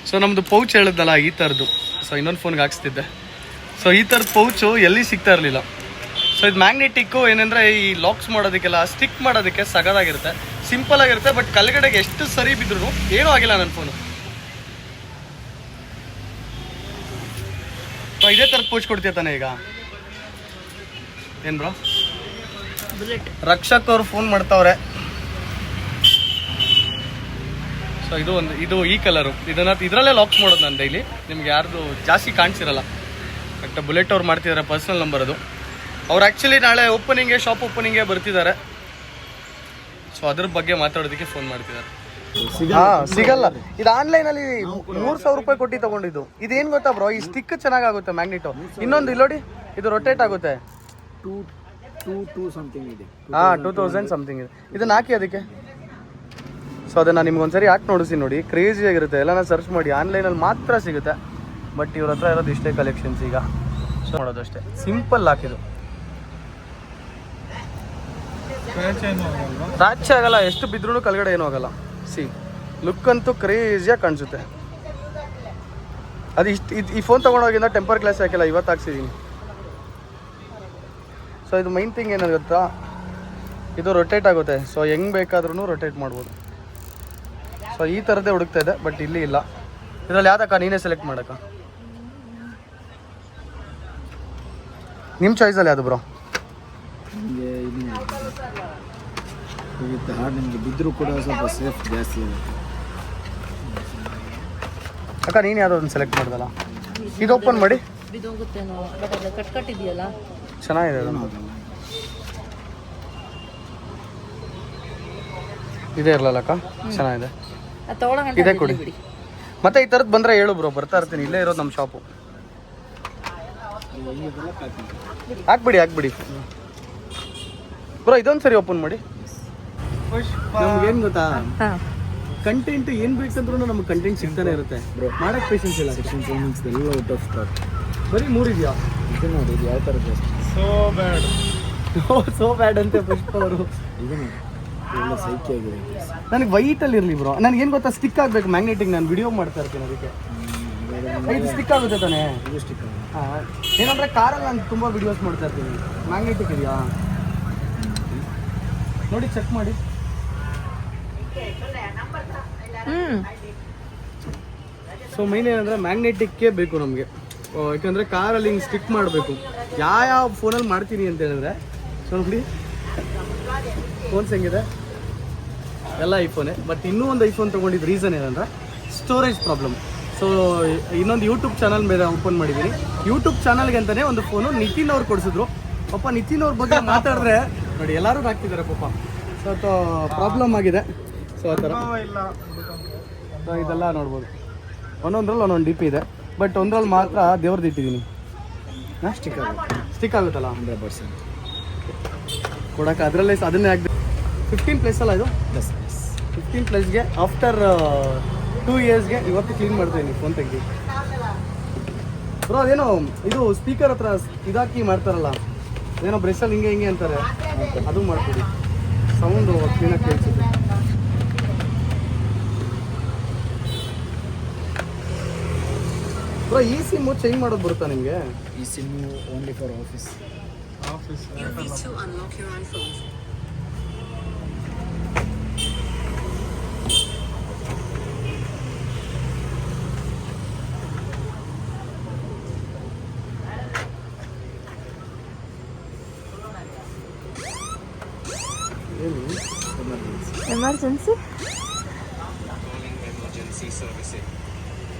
ಸೊ ನಮ್ದು ಪೌಚ್ ಹೇಳಿದ್ದಲ್ಲ ಈ ಥರದ್ದು, ಸೊ ಇನ್ನೊಂದು ಫೋನ್ಗೆ ಹಾಕ್ಸ್ತಿದ್ದೆ. ಸೊ ಈ ಥರದ ಪೌಚು ಎಲ್ಲಿ ಸಿಗ್ತಾ ಇರಲಿಲ್ಲ. ಸೊ ಇದು ಮ್ಯಾಗ್ನೆಟಿಕ್ಕು. ಏನಂದ್ರೆ ಈ ಲಾಕ್ಸ್ ಮಾಡೋದಕ್ಕೆಲ್ಲ ಸ್ಟಿಕ್ ಮಾಡೋದಕ್ಕೆ ಸಗದಾಗಿರುತ್ತೆ, ಸಿಂಪಲ್ ಆಗಿರುತ್ತೆ. ಬಟ್ ಕಲ್ಗಡೆಗೆ ಎಷ್ಟು ಸರಿ ಬಿದ್ರು ಏನೂ ಆಗಿಲ್ಲ ನನ್ನ ಫೋನು. ಇದೇ ಥರದ ಪೌಚ್ ಕೊಡ್ತೀಯ ತಾನೆ ಈಗ? ಏನ್ ಬ್ರೋ? ರಕ್ಷಕ್ ಅವ್ರು ಫೋನ್ ಮಾಡ್ತಾವ್ರೆ. ಸೊ ಇದು ಈ ಕಲರು, ಇದರಲ್ಲೇ ಲಾಕ್ಸ್ ಮಾಡೋದು ನಾನು ಡೈಲಿ. ನಿಮ್ಗೆ ಯಾರ್ದು ಜಾಸ್ತಿ ಕಾಣಿಸಿರಲ್ಲ. ಬಟ್ ಬುಲೆಟ್ ಅವ್ರು ಮಾಡ್ತಿದ್ದಾರೆ, ಪರ್ಸನಲ್ ನಂಬರ್ ಅದು. ಅವ್ರು ಆ್ಯಕ್ಚುಲಿ ನಾಳೆ ಶಾಪ್ ಓಪನಿಂಗ್ಗೆ ಬರ್ತಿದ್ದಾರೆ. ಸೊ ಅದ್ರ ಬಗ್ಗೆ ಮಾತಾಡೋದಕ್ಕೆ ಫೋನ್ ಮಾಡ್ತಿದ್ದಾರೆ. ಸಿಗಲ್ಲ. ಇದು ಆನ್ಲೈನ್ ಅಲ್ಲಿ ₹3,000 ಕೊಟ್ಟು ತಗೊಂಡಿದ್ದು. ಇದೇನ್ ಗೊತ್ತಾ ಬ್ರೋ, ಈ ಸ್ಟಿಕ್ ಚೆನ್ನಾಗುತ್ತೆ ಮ್ಯಾಗ್ನೆಟು. ಇನ್ನೊಂದು ಇಲ್ಲೋಡಿ, ಇದು ರೊಟೇಟ್ ಆಗುತ್ತೆ. 2000 ಸಮಥಿಂಗ್ ಇದೆ. ಇದನ್ನ ಹಾಕಿ ಅದಕ್ಕೆ. ಸೊ ಅದನ್ನ ನಿಮ್ಗೆ ಒಂದ್ಸರಿ ಹಾಕಿ ನೋಡಿಸಿ ನೋಡಿ, ಕ್ರೇಜಿ ಆಗಿರುತ್ತೆ. ಎಲ್ಲಾನ ಸರ್ಚ್ ಮಾಡಿ, ಆನ್ಲೈನಲ್ಲಿ ಮಾತ್ರ ಸಿಗುತ್ತೆ. ಬಟ್ ಇವ್ರ ಹತ್ರ ಇರೋದು ಇಷ್ಟೇ ಕಲೆಕ್ಷನ್ಸ್ ಈಗ. ಸೊ ಮಾಡೋದು ಅಷ್ಟೇ, ಸಿಂಪಲ್ ಹಾಕಿದ್ದು. ಸ್ಕ್ರಾಚ್ ಆಗಲ್ಲ, ಎಷ್ಟು ಬಿದ್ರೂ ಕೆಳಗಡೆ ಏನೂ ಆಗಲ್ಲ. ಸಿ ಲುಕ್ ಅಂತೂ ಕ್ರೇಜಿಯಾಗಿ ಕಾಣಿಸುತ್ತೆ. ಅದು ಈ ಫೋನ್ ತೊಗೊಂಡೋಗಿಂದ ಟೆಂಪರ್ ಗ್ಲಾಸ್ ಹಾಕಿಲ್ಲ, ಇವತ್ತು ಹಾಕ್ಸಿದ್ದೀನಿ. ಸೊ ಇದು ಮೈನ್ ಥಿಂಗ್ ಏನಾಗುತ್ತೆ ಗೊತ್ತಾ, ಇದು ರೊಟೇಟ್ ಆಗುತ್ತೆ. ಸೊ ಹೆಂಗೆ ಬೇಕಾದ್ರೂ ರೊಟೇಟ್ ಮಾಡ್ಬೋದು. ಸೊ ಈ ಥರದ್ದೇ ಹುಡುಕ್ತಾ ಇದೆ, ಬಟ್ ಇಲ್ಲಿ ಇಲ್ಲ. ಇದರಲ್ಲಿ ಯಾವ್ದಕ್ಕ ನೀನೇ ಸೆಲೆಕ್ಟ್ ಮಾಡಕ್ಕ? ನಿಮ್ಮ ಚಾಯ್ಸಲ್ಲಿ ಯಾವುದು ಬ್ರೋ? ನಿಮಗೆ ಇದು ಹಾರ್ಡ್, ನಿಮಗೆ ಬಿದ್ದರೂ ಕೂಡ ಸ್ವಲ್ಪ ಸೇಫ್ ಜಾಸ್ತಿ ಇದೆ. ಅಕ್ಕ ನೀನು ಯಾವುದೋ ಒಂದು ಸೆಲೆಕ್ಟ್ ಮಾಡ್ದಲ್ಲ, ಇದು ಓಪನ್ ಮಾಡಿ. ಬಿದೋಗುತ್ತೇನೋ, ಬಟ್ ಅದು ಕಟ್ ಇದೆಯಲ್ಲ, ಚೆನ್ನಾಗಿದೆ ಅದು. ಇದೇ ಇರಲ್ಲ ಅಕ್ಕ, ಚೆನ್ನಾಗಿದೆ. ಅದು ತಗೊಳ್ಳೋಣ ಇದೇ ಕೊಡಿ. ಮತ್ತೆ ಈ ಥರದ್ದು ಬಂದರೆ ಹೇಳು ಬ್ರೋ, ಬರ್ತಾ ಇರ್ತೀನಿ. ಇಲ್ಲೇ ಇರೋದು ನಮ್ಮ ಶಾಪು. ಹಾಕ್ಬಿಡಿ ಬ್ರೋ, ಇದೊಂದು ಸರಿ ಓಪನ್ ಮಾಡಿ. ನಮ್ಗೇನು ಗೊತ್ತಾ, ಕಂಟೆಂಟ್ ಏನು ಬೇಕಂದ್ರೂ ನಮ್ಗೆ ಕಂಟೆಂಟ್ ಸಿಗ್ತಾನೆ ಇರುತ್ತೆ ಬ್ರೋ. ಮಾಡಕ್ಕೆ ಪೇಷನ್ಸ್ ಇಲ್ಲ. ಎಲ್ಲ ಔಟ್ ಆಫ್ ಸ್ಟಾಕ್. ಬರೀ 3 ಇದೆಯಾ? ಇದು ನೋಡಿ, ಇದು ಯಾವ ಥರ ಸೋ ಬ್ಯಾಡ್ ಅಂತೆ ಪುಷ್ಪ ಅವರು. ಇದು ನೋಡಿ, ಎಲ್ಲ ಸೈಕಿ ಆಗಿದೆ. ನನಗೆ ವೈಟಲ್ಲಿ ಇರಲಿ ಬ್ರೋ. ನನಗೇನು ಗೊತ್ತಾ, ಸ್ಟಿಕ್ ಆಗಬೇಕು ಮ್ಯಾಗ್ನೆಟಿಕ್. ನಾನು ವಿಡಿಯೋ ಮಾಡ್ತಾ ಇರ್ತೀನಿ ಅದಕ್ಕೆ. ಇದು ಸ್ಟಿಕ್ ಆಗುತ್ತೆ ತಾನೇ? ಇದು ಸ್ಟಿಕ್ ಆಗಿದೆ. ಹಾಂ, ಏನಂದರೆ ಕಾರಲ್ಲಿ ನಾನು ತುಂಬ ವಿಡಿಯೋಸ್ ಮಾಡ್ತಾ ಇರ್ತೀನಿ. ಮ್ಯಾಗ್ನೆಟಿಕ್ ಇದೆಯಾ ನೋಡಿ, ಚೆಕ್ ಮಾಡಿ. ಸೊ ಮೈನ್ ಏನಂದರೆ ಮ್ಯಾಗ್ನೆಟಿಕ್ಕೇ ಬೇಕು ನಮಗೆ. ಯಾಕಂದರೆ ಕಾರಲ್ಲಿ ಹಿಂಗೆ ಸ್ಟಿಕ್ ಮಾಡಬೇಕು. ಯಾವ ಫೋನಲ್ಲಿ ಮಾಡ್ತೀನಿ ಅಂತ ಹೇಳಿದ್ರೆ, ಸೊ ನೋಡಿ ಫೋನ್ಸ್ ಹೆಂಗಿದೆ, ಎಲ್ಲ ಐಫೋನೇ. ಬಟ್ ಇನ್ನೂ ಒಂದು ಐಫೋನ್ ತೊಗೊಂಡಿದ್ದು ರೀಸನ್ ಏನಂದರೆ ಸ್ಟೋರೇಜ್ ಪ್ರಾಬ್ಲಮ್. ಸೊ ಇನ್ನೊಂದು ಯೂಟ್ಯೂಬ್ ಚಾನಲ್ ಮೇಲೆ ಓಪನ್ ಮಾಡಿದ್ದೀನಿ. ಯೂಟ್ಯೂಬ್ ಚಾನಲ್ಗೆ ಅಂತಲೇ ಒಂದು ಫೋನು ನಿತಿನ್ ಅವ್ರು ಕೊಡಿಸಿದ್ರು. ಪಾಪ ನಿತಿನ್ ಅವ್ರ ಬಗ್ಗೆ ಮಾತಾಡಿದ್ರೆ ನೋಡಿ ಎಲ್ಲರೂ ಹಾಕ್ತಿದ್ದಾರೆ ಪಾಪ. ಸೊ ಅದು ಪ್ರಾಬ್ಲಮ್ ಆಗಿದೆ. ಸೊ ಆ ಥರ ಸೊ ಇದೆಲ್ಲ ನೋಡ್ಬೋದು. ಒಂದೊಂದ್ರಲ್ಲಿ ಒಂದೊಂದು DP ಇದೆ, ಬಟ್ ಒಂದ್ರಲ್ಲಿ ಮಾತ್ರ ದೇವ್ರದ್ದು ಇಟ್ಟಿದ್ದೀನಿ. ಸ್ಟಿಕ್ ಆಗುತ್ತೆ. ಸ್ಟಿಕ್ ಆಗುತ್ತಲ್ಲ 100% ಕೊಡೋಕೆ. ಅದರಲ್ಲೇ ಅದನ್ನೇ ಆಗಬೇಕು. 15+ ಅಲ್ಲ ಇದು? 15+ಗೆ ಆಫ್ಟರ್ 2 ಇಯರ್ಸ್ಗೆ ಇವತ್ತು ಕ್ಲೀನ್ ಮಾಡ್ತಾಯಿದ್ದೀನಿ ಫೋನ್ ತೆಗ್ದು. ಬ್ರೋ ಅದೇನೋ ಇದು ಸ್ಪೀಕರ್ ಹತ್ರ ಇದಾಕಿ ಮಾಡ್ತಾರಲ್ಲ, ಏನೋ ಬ್ರೆಷಲ್ಲಿ ಹಿಂಗೆ ಅಂತಾರೆ, ಅದು ಮಾಡ್ತೀವಿ. ಸೌಂಡು ಕ್ಲೀನಾಗಿ ಕೇಳಿಸುತ್ತೆ. ಬ್ರೋ ಈ ಸಿಮ್ಮು ಚೇಂಜ್ ಮಾಡೋದು ಬರುತ್ತಾ ನಿಮಗೆ? ಈ SIM only for office. Emergency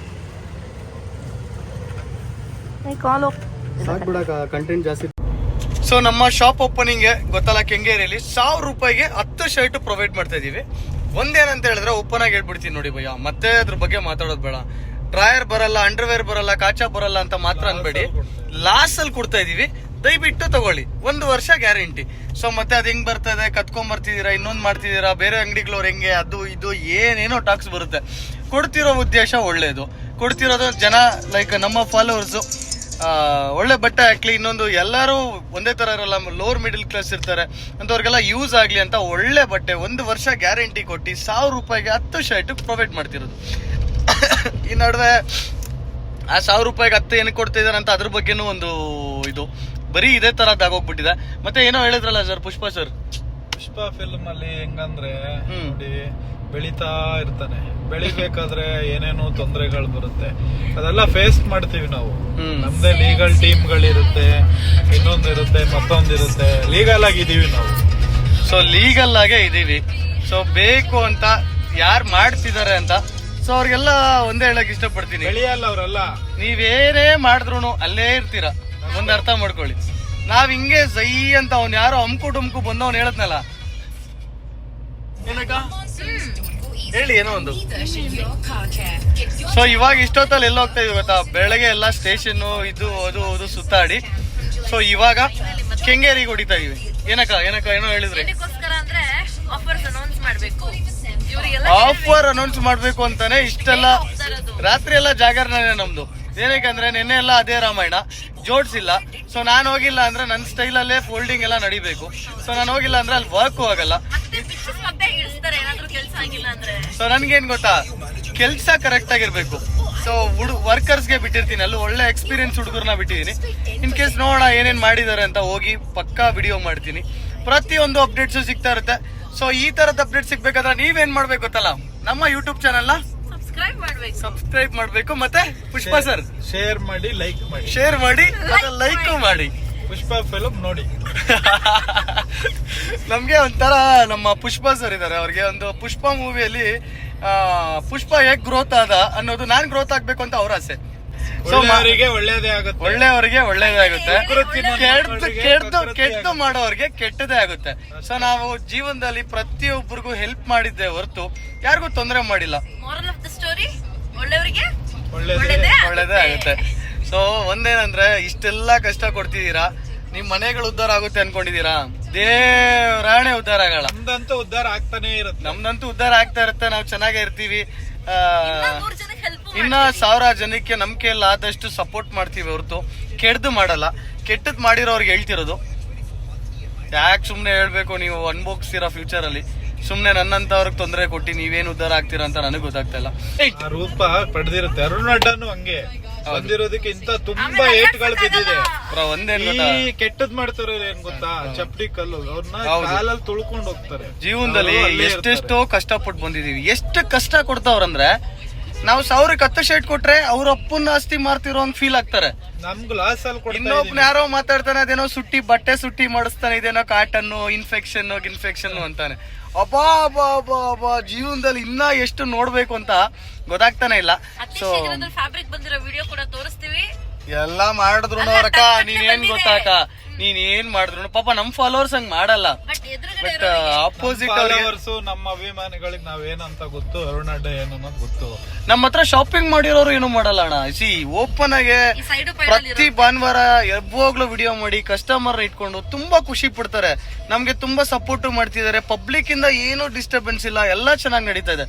ಸಾಕು ಬಿಡಕ, ಕಂಟೆಂಟ್ ಜಾಸ್ತಿ. ಸೊ ನಮ್ಮ ಶಾಪ್ ಓಪನಿಂಗ್ಗೆ ಗೊತ್ತಲ್ಲ, ಕೆಂಗೇರಿಯಲ್ಲಿ 1000 ರೂಪಾಯಿಗೆ 10 ಶರ್ಟ್ ಪ್ರೊವೈಡ್ ಮಾಡ್ತಾ ಇದೀವಿ. ಒಂದೇನಂತ ಹೇಳಿದ್ರೆ ಓಪನ್ ಆಗಿ ಹೇಳ್ಬಿಡ್ತೀನಿ ನೋಡಿ ಭಯ್ಯ, ಮತ್ತೆ ಅದ್ರ ಬಗ್ಗೆ ಮಾತಾಡೋದು ಬೇಡ. ಡ್ರಾಯರ್ ಬರಲ್ಲ, ಅಂಡರ್ವೇರ್ ಬರಲ್ಲ, ಕಾಚಾ ಬರಲ್ಲ ಅಂತ ಮಾತ್ರ ಅನ್ಬೇಡಿ. ಲಾಸ್ ಅಲ್ಲಿ ಕೊಡ್ತಾ ಇದೀವಿ, ದಯವಿಟ್ಟು ತಗೊಳ್ಳಿ. 1 ವರ್ಷ ಗ್ಯಾರಂಟಿ. ಸೊ ಮತ್ತೆ ಅದು ಹೆಂಗ್ ಬರ್ತದೆ, ಕತ್ಕೊಂಡ್ ಬರ್ತಿದೀರಾ, ಇನ್ನೊಂದು ಮಾಡ್ತಿದ್ದೀರಾ, ಬೇರೆ ಅಂಗಡಿಗಳವ್ರು ಹೆಂಗೆ, ಅದು ಇದು ಏನೇನೋ ಟಾಕ್ಸ್ ಬರುತ್ತೆ. ಕೊಡ್ತಿರೋ ಉದ್ದೇಶ ಒಳ್ಳೇದು, ಕೊಡ್ತಿರೋದು ಜನ ಲೈಕ್ ನಮ್ಮ ಫಾಲೋವರ್ಸು ಒಳ್ಳೆ ಬಟ್ಟೆ ಹಾಕ್ಲಿ. ಇನ್ನೊಂದು ಎಲ್ಲರೂ ಒಂದೇ ತರ ಇರಲ್ಲ, ಲೋವರ್ ಮಿಡಲ್ ಕ್ಲಾಸ್ ಇರ್ತಾರೆ, ಅಂತವ್ರಿಗೆಲ್ಲ ಯೂಸ್ ಆಗ್ಲಿ ಅಂತ ಒಳ್ಳೆ ಬಟ್ಟೆ 1 ವರ್ಷ ಗ್ಯಾರಂಟಿ ಕೊಟ್ಟು 1000 ರೂಪಾಯಿಗೆ 10 ಶರ್ಟ್ ಪ್ರೊವೈಡ್ ಮಾಡ್ತಿರೋದು. ಈ ನಡುವೆ ಆ 1000 ರೂಪಾಯಿಗೆ 10 ಏನಕ್ಕೆ ಕೊಡ್ತಾ ಇದಾರೆ ಅಂತ ಅದ್ರ ಬಗ್ಗೆನೂ ಒಂದು ಇದು ಬರೀ ಇದೇ ತರದ್ ಆಗೋಗ್ಬಿಟ್ಟಿದೆ. ಮತ್ತೆ ಏನೋ ಹೇಳಿದ್ರಲ್ಲ ಸರ್, ಪುಷ್ಪ ಸರ್, ಪುಷ್ಪ ಫಿಲ್ಮ್ ಅಲ್ಲಿ ಹೆಂಗಂದ್ರೆ ನೋಡಿ, ಬೆಳಿತಾ ಇರ್ತಾನೆ, ಬೆಳಿಬೇಕಾದ್ರೆ ಏನೇನೋ ತೊಂದರೆಗಳು ಬರುತ್ತೆ, ಅದೆಲ್ಲ ಫೇಸ್ ಮಾಡ್ತೀವಿ ನಾವು. ನಮ್ದೇ ಲೀಗಲ್ ಟೀಮ್ಗಳಿರುತ್ತೆ, ಇನ್ನೊಂದಿರುತ್ತೆ, ಮತ್ತೊಂದಿರುತ್ತೆ. ಲೀಗಲ್ ಆಗಿದೀವಿ ನಾವು. ಸೊ ಲೀಗಲ್ ಆಗೇ ಇದೀವಿ. ಸೊ ಬೇಕು ಅಂತ ಯಾರು ಮಾಡ್ತಿದ್ದಾರೆ ಅಂತ, ಸೊ ಅವ್ರಿಗೆಲ್ಲ ಒಂದೇ ಹೇಳಕ್ ಇಷ್ಟಪಡ್ತೀನಿ, ಬೆಳೆಯಲ್ಲ ಅವರೆಲ್ಲ. ನೀವೇನೇ ಮಾಡಿದ್ರು ಅಲ್ಲೇ ಇರ್ತೀರಾ, ಒಂದ್ ಅರ್ಥ ಮಾಡ್ಕೊಳ್ಳಿ. ನಾವ್ ಹಿಂಗೆ ಸೈ ಅಂತ ಅವ್ನು ಯಾರೋ ಹಮ್ಕು ಬಂದವ್ನು ಹೇಳದ್ನಲ್ಲ, ಏನಕ್ಕ ಹೇಳಿ ಏನೋ ಒಂದು. ಸೊ ಇವಾಗ ಇಷ್ಟೊತ್ತಲ್ಲಿ ಎಲ್ಲ ಹೋಗ್ತಾ ಇದೀವಿ ಗೊತ್ತಾ, ಬೆಳಗ್ಗೆ ಎಲ್ಲ ಸ್ಟೇಷನ್ ಇದು ಅದು ಸುತ್ತಾಡಿ. ಸೊ ಇವಾಗ ಕೆಂಗೇರಿಗೆ ಹೊಡಿತಾ ಇದೀವಿ. ಏನಕ್ಕ ಏನೋ ಹೇಳಿದ್ರಿ? ಆಫರ್ ಅನೌನ್ಸ್ ಮಾಡ್ಬೇಕು ಅಂತಾನೆ ಇಷ್ಟೆಲ್ಲ ರಾತ್ರಿ ಎಲ್ಲ ಜಾಗರಣೆ ನಮ್ದು. ಏನಕ್ಕಂದ್ರೆ ನಿನ್ನೆ ಎಲ್ಲ ಅದೇ ರಾಮಾಯಣ ಜೋಡ್ಸಿಲ್ಲ. ಸೊ ನಾನು ಹೋಗಿಲ್ಲ ಅಂದ್ರೆ ನನ್ನ ಸ್ಟೈಲಲ್ಲೇ ಫೋಲ್ಡಿಂಗ್ ಎಲ್ಲ ನಡಿಬೇಕು. ಸೊ ನಾನು ಹೋಗಿಲ್ಲ ಅಂದ್ರೆ ಅಲ್ಲಿ ವರ್ಕ್ ಆಗಲ್ಲ. ಸೊ ನನ್ಗೇನ್ ಗೊತ್ತಾ, ಕೆಲ್ಸ ಕರೆಕ್ಟ್ ಆಗಿರ್ಬೇಕು. ಸೊ ವರ್ಕರ್ಸ್ಗೆ ಬಿಟ್ಟಿರ್ತೀನಿ, ಅಲ್ಲಿ ಒಳ್ಳೆ ಎಕ್ಸ್ಪೀರಿಯನ್ಸ್ ಹುಡುಗರನ್ನ ಬಿಟ್ಟಿದ್ದೀನಿ. ಇನ್ ಕೇಸ್ ನೋಡೋಣ ಏನೇನ್ ಮಾಡಿದಾರೆ ಅಂತ ಹೋಗಿ ಪಕ್ಕಾ ವಿಡಿಯೋ ಮಾಡ್ತೀನಿ. ಪ್ರತಿಯೊಂದು ಅಪ್ಡೇಟ್ಸು ಸಿಗ್ತಾ ಇರುತ್ತೆ. ಸೊ ಈ ತರದ ಅಪ್ಡೇಟ್ ಸಿಗ್ಬೇಕಾದ್ರೆ ನೀವೇನ್ ಮಾಡ್ಬೇಕು ಗೊತ್ತಲ್ಲ, ನಮ್ಮ ಯೂಟ್ಯೂಬ್ ಚಾನಲ್ ನ ಸಬ್ಸ್ಕ್ರೈಬ್ ಮಾಡ್ಬೇಕು. ಮತ್ತೆ ಪುಷ್ಪ ಸರ್ ಶೇರ್ ಮಾಡಿ, ಲೈಕ್ ಮಾಡಿ, ಶೇರ್ ಮಾಡಿ, ಮತ್ತೆ ಲೈಕ್ ಮಾಡಿ. ಪುಷ್ಪ ಫಿಲಂ ನೋಡಿ. ನಮ್ಗೆ ಒಂಥರ ನಮ್ಮ ಪುಷ್ಪ ಸರ್ ಇದಾರೆ, ಅವ್ರಿಗೆ ಒಂದು ಪುಷ್ಪ ಮೂವಿಯಲ್ಲಿ ಪುಷ್ಪ ಹೇಗ್ ಗ್ರೋತ್ ಆದ ಅನ್ನೋದು ನಾನ್ ಗ್ರೋತ್ ಆಗ್ಬೇಕು ಅಂತ ಅವ್ರ ಆಸೆ. ಒಳ್ಳೆಯವರಿಗೆ ಒಳ್ಳೇದೇ ಆಗುತ್ತೆ, ಒಳ್ಳೆಯವರಿಗೆ ಒಳ್ಳೇದೇ ಆಗುತ್ತೆ, ಕೆಟ್ಟು ಮಾಡೋರಿಗೆ ಕೆಟ್ಟದೇ ಆಗುತ್ತೆ. ಸೊ ನಾವು ಜೀವನದಲ್ಲಿ ಪ್ರತಿಯೊಬ್ಬರಿಗೂ ಹೆಲ್ಪ್ ಮಾಡಿದ್ದೆ ಹೊರತು ಯಾರಿಗೂ ತೊಂದರೆ ಮಾಡಿಲ್ಲ. ಒಳ್ಳೇದೇ ಆಗುತ್ತೆ. ಸೊ ಒಂದೇನಂದ್ರೆ ಇಷ್ಟೆಲ್ಲಾ ಕಷ್ಟ ಕೊಡ್ತಿದ್ದೀರಾ, ನಿಮ್ ಮನೆಗಳು ಉದ್ಧಾರ ಆಗುತ್ತೆ ಅನ್ಕೊಂಡಿದೀರಾ? ದೇವರಾಣೆ ಉದ್ಧಾರ ಆಗಲ್ಲ. ನಮ್ದಂತೂ ಉದ್ಧಾರ ಆಗ್ತಾನೆ ಇರುತ್ತೆ. ನಮ್ದಂತೂ ಉದ್ಧಾರ ಆಗ್ತಾ ಇರುತ್ತೆ. ನಾವು ಚೆನ್ನಾಗೇ ಇರ್ತೀವಿ. ಇನ್ನ 1000 ಜನಕ್ಕೆ ನಂಬಿಕೆ ಇಲ್ಲ ಆದಷ್ಟು ಸಪೋರ್ಟ್ ಮಾಡ್ತೀವಿ ಹೊರತು ಕೆಡ್ದು ಮಾಡಲ್ಲ. ಕೆಟ್ಟದ್ ಮಾಡಿರೋರ್ಗೆ ಹೇಳ್ತಿರೋದು, ಯಾಕೆ ಸುಮ್ನೆ ಹೇಳ್ಬೇಕು, ನೀವು ಅನ್ಭೋಗಿಸ್ತೀರಾ ಫ್ಯೂಚರ್ ಅಲ್ಲಿ. ಸುಮ್ನೆ ನನ್ನಂತವ್ರಿಗೆ ತೊಂದರೆ ಕೊಟ್ಟು ನೀವೇನು ಉದ್ಧಾರ ಆಗ್ತೀರಾ ಅಂತ ನನಗೆ ಗೊತ್ತಾಗ್ತಾ ಇಲ್ಲ. ರೂಪ ಪಡೆದಿರುತ್ತೆ. ಅರುಣ್ ಅಡ್ಡನು ಹಂಗೆ ಬಂದಿರೋದಕ್ಕೆ ಇಂತ ತುಂಬಾ ಏಟ್ಗಳು ಬಿದ್ದಿದೆ. ಈ ಕೆಟ್ಟದ್ ಮಾಡ್ತಾರೆ ಏನ್ ಗೊತ್ತಾ, ಚಪ್ಪಡಿ ಕಲ್ಲು ಅವ್ರನ್ನ ಕಾಲಲ್ಲಿ ತುಳ್ಕೊಂಡು ಹೋಗ್ತಾರೆ. ಜೀವನದಲ್ಲಿ ಎಷ್ಟೆಷ್ಟೋ ಕಷ್ಟಪಟ್ಟು ಬಂದಿದೀವಿ. ಎಷ್ಟು ಕಷ್ಟ ಕೊಡ್ತಾವ್ರಂದ್ರೆ ನಾವು 1000ಕ್ಕೆ 10 ಶರ್ಟ್ ಕೊಟ್ರೆ ಅವ್ರ ಅಪ್ಪನ ಆಸ್ತಿ ಮಾರ್ತಿರೋ ಹಂಗ್ ಫೀಲ್ ಆಗ್ತಾರೆ. ನಮ್ಗೂ ಲಾಸ್ ಅಲ್ಲಿ ಇನ್ನೊಬ್ನ ಯಾರೋ ಮಾತಾಡ್ತಾನೆ, ಅದೇನೋ ಬಟ್ಟೆ ಸುಟ್ಟಿ ಮಾಡಿಸ್ತಾನೆ, ಇದೇನೋ ಕಾಟನ್ ಇನ್ಫೆಕ್ಷನ್ ಅಂತಾನೆ. ಅಬ್ಬಾ ಜೀವನದಲ್ಲಿ ಇನ್ನ ಎಷ್ಟು ನೋಡ್ಬೇಕು ಅಂತ ಗೊತ್ತಾಗ್ತಾನೆ ಇಲ್ಲ. ಸೊ ಫ್ಯಾಬ್ರಿಕ್ ಬಂದಿರೋ ವಿಡಿಯೋ ಕೂಡ ತೋರಿಸ್ತೀವಿ. ಎಲ್ಲಾ ಮಾಡಿದ್ರು ಅಕ್ಕ, ನೀನೇನ್ ಗೊತ್ತಾಕ, ನೀನ್ ಮಾಡಿದ್ರು ಪಾಪ ನಮ್ ಫಾಲೋವರ್ಸ್ ಹಂಗ್ ಮಾಡಲ್ಲ. ಬಟ್ ಅಪೋಸಿಟ್ ಫಾಲೋವರ್ಸ್ ನಮ್ಮ ಅಭಿಮಾನಿಗಳಿಗೆ ನಾವೇನಂತ ಗೊತ್ತು, ಅರುಣ್ ಅಡ್ಡ ಏನನ್ನೋದು ಗೊತ್ತು. ನಮ್ಮ ಹತ್ರ ಶಾಪಿಂಗ್ ಮಾಡಿರೋರು ಏನು ಮಾಡಲ್ಲ ಅಣ್ಣ. ಓಪನ್ ಆಗಿ ಪ್ರತಿ ಭಾನುವಾರ ಯಾವಾಗ್ಲೂ ವಿಡಿಯೋ ಮಾಡಿ ಕಸ್ಟಮರ್ ಇಟ್ಕೊಂಡು ತುಂಬಾ ಖುಷಿ ಪಡ್ತಾರೆ. ನಮ್ಗೆ ತುಂಬಾ ಸಪೋರ್ಟ್ ಮಾಡ್ತಿದ್ದಾರೆ. ಪಬ್ಲಿಕ್ ಇಂದ ಏನೂ ಡಿಸ್ಟರ್ಬೆನ್ಸ್ ಇಲ್ಲ, ಎಲ್ಲಾ ಚೆನ್ನಾಗಿ ನಡೀತಾ ಇದೆ.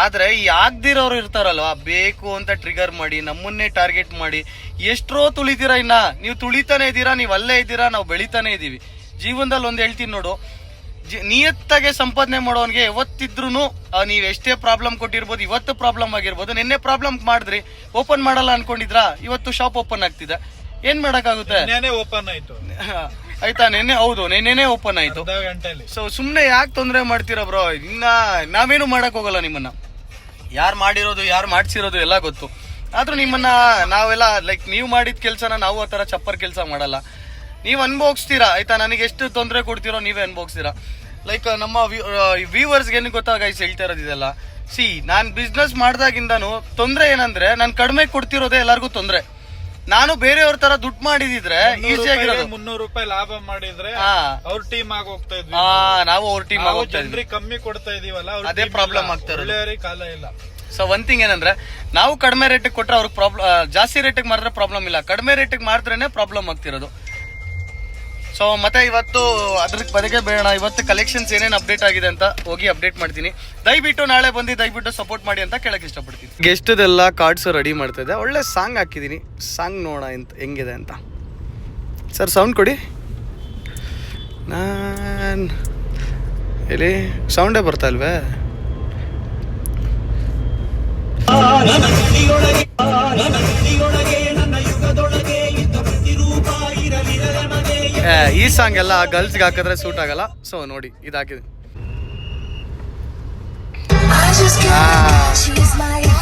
ಆದ್ರೆ ಈ ಆಗ್ದಿರೋರು ಇರ್ತಾರಲ್ವಾ, ಬೇಕು ಅಂತ ಟ್ರಿಗರ್ ಮಾಡಿ ನಮ್ಮನ್ನೇ ಟಾರ್ಗೆಟ್ ಮಾಡಿ ಎಷ್ಟೋ ತುಳಿತೀರಾ. ಇನ್ನ ನೀವು ತುಳಿತಾನೆ ಇದ್ದೀರಾ, ನೀವ್ ಅಲ್ಲೇ ಇದ್ದೀರಾ, ನಾವು ಬೆಳಿತಾನೆ ಇದೀವಿ. ಜೀವನದಲ್ಲಿ ಒಂದ್ ಹೇಳ್ತೀನಿ ನೋಡು, ನಿಯತ್ತಾಗೆ ಸಂಪಾದನೆ ಮಾಡೋನ್ಗೆ ಯಾವತ್ತಿದ್ರು ನೀವ್ ಎಷ್ಟೇ ಪ್ರಾಬ್ಲಮ್ ಕೊಟ್ಟಿರ್ಬೋದು, ಇವತ್ತು ಪ್ರಾಬ್ಲಮ್ ಆಗಿರ್ಬೋದು, ನಿನ್ನೆ ಪ್ರಾಬ್ಲಮ್ ಮಾಡಿದ್ರಿ, ಓಪನ್ ಮಾಡಲ್ಲ ಅನ್ಕೊಂಡಿದ್ರಾ, ಇವತ್ತು ಶಾಪ್ ಓಪನ್ ಆಗ್ತಿದೆ, ಏನ್ ಮಾಡಕ್ಕಾಗುತ್ತೆ? ಓಪನ್ ಆಯ್ತು ಆಯ್ತಾ, ನೆನ್ನೆನೆ ಓಪನ್ ಆಯ್ತು. ಸೊ ಸುಮ್ನೆ ಯಾಕೆ ತೊಂದರೆ ಮಾಡ್ತೀರಾ ಬ್ರೋ? ಇನ್ನ ನಾವೇನು ಮಾಡಕ್ ಹೋಗಲ್ಲ. ನಿಮ್ಮನ್ನ ಯಾರು ಮಾಡಿರೋದು ಯಾರು ಮಾಡ್ಸಿರೋದು ಎಲ್ಲ ಗೊತ್ತು. ಆದ್ರೂ ನಿಮ್ಮನ್ನ ನಾವೆಲ್ಲ ಲೈಕ್ ನೀವು ಮಾಡಿದ ಕೆಲ್ಸನ ನಾವು ಆ ತರ ಚಪ್ಪರ್ ಕೆಲ್ಸ ಮಾಡಲ್ಲ. ನೀವ್ ಅನ್ಭೋಗಿಸ್ತೀರಾ ಆಯ್ತಾ, ನನಗೆ ಎಷ್ಟು ತೊಂದರೆ ಕೊಡ್ತೀರೋ ನೀವೇ ಅನ್ಭೋಗಿಸ್ತೀರಾ. ಲೈಕ್ ನಮ್ಮ ವ್ಯೂವರ್ಸ್ಗೆ ಏನು ಗೊತ್ತಾ ಗೈಸ್ ಹೇಳ್ತಾ ಇರೋದಿದೆಲ್ಲ. ನಾನ್ ಬಿಸ್ನೆಸ್ ಮಾಡ್ದಾಗಿಂದಾನು ತೊಂದ್ರೆ ಏನಂದ್ರೆ ನಾನು ಕಡಿಮೆ ಕೊಡ್ತಿರೋದೇ ಎಲ್ಲರಿಗೂ ತೊಂದ್ರೆ. ನಾನು ಬೇರೆಯವ್ರ ತರ ದುಡ್ಡು ಮಾಡಿದಿದ್ರೆ ಈಸಿ ಆಗಿರೋದು. 300 ರೂಪಾಯಿ ಲಾಭ ಮಾಡಿದ್ರೆ ಅವ್ರ ಟೀಮ್ ಆಗಿ ಹೋಗ್ತಾ ಇದ್ವಿ. ನಾವು ಅವ್ರ ಟೀಮ್ ಆಗಿ ಜನರಿಗೆ ಕಮ್ಮಿ ಕೊಡ್ತಾ ಇದೀವಲ್ಲ, ಅದೇ ಪ್ರಾಬ್ಲಮ್ ಆಗ್ತಾ ಇರೋದು. ಕಾಲ ಇಲ್ಲ. ಸೊ ಒಂದ್ ಥಿಂಗ್ ಏನಂದ್ರೆ, ನಾವು ಕಡಿಮೆ ರೇಟಿಗೆ ಕೊಟ್ರೆ ಅವ್ರಿಗೆ ಪ್ರಾಬ್ಲಮ್, ಜಾಸ್ತಿ ರೇಟಿಗೆ ಮಾಡಿದ್ರೆ ಪ್ರಾಬ್ಲಮ್ ಇಲ್ಲ, ಕಡಿಮೆ ರೇಟಿಗೆ ಮಾಡಿದ್ರೇನೆ ಪ್ರಾಬ್ಲಮ್ ಆಗ್ತಿರೋದು. ಸೊ ಮತ್ತೆ ಇವತ್ತು ಅದ್ರ ಬದಗೆ ಬೇಡ, ಇವತ್ತು ಕಲೆಕ್ಷನ್ಸ್ ಏನೇನು ಅಪ್ಡೇಟ್ ಆಗಿದೆ ಅಂತ ಹೋಗಿ ಅಪ್ಡೇಟ್ ಮಾಡ್ತೀನಿ. ದಯವಿಟ್ಟು ನಾಳೆ ಬಂದು ದಯವಿಟ್ಟು ಸಪೋರ್ಟ್ ಮಾಡಿ ಅಂತ ಕೇಳಕ್ ಇಷ್ಟಪಡ್ತೀನಿ. ಗೆಸ್ಟ್ದೆಲ್ಲ ಕಾರ್ಡ್ಸ್ ರೆಡಿ ಮಾಡ್ತಾ ಇದ್ದೆ. ಒಳ್ಳೆ ಸಾಂಗ್ ಹಾಕಿದ್ದೀನಿ, ಸಾಂಗ್ ನೋಡೋಣ ಹೆಂಗಿದೆ ಅಂತ. ಸರ್ ಸೌಂಡ್ ಕೊಡಿ. ನಾನು ಎಲ್ಲಿ ಸೌಂಡೇ ಬರ್ತಾ ಇಲ್ವೇ? ಈ ಸಾಂಗ್ ಎಲ್ಲ ಗರ್ಲ್ಸ್ಗೆ ಹಾಕಿದ್ರೆ ಸೂಟ್ ಆಗಲ್ಲ. ಸೊ ನೋಡಿ ಇದಾಕಿದೆ.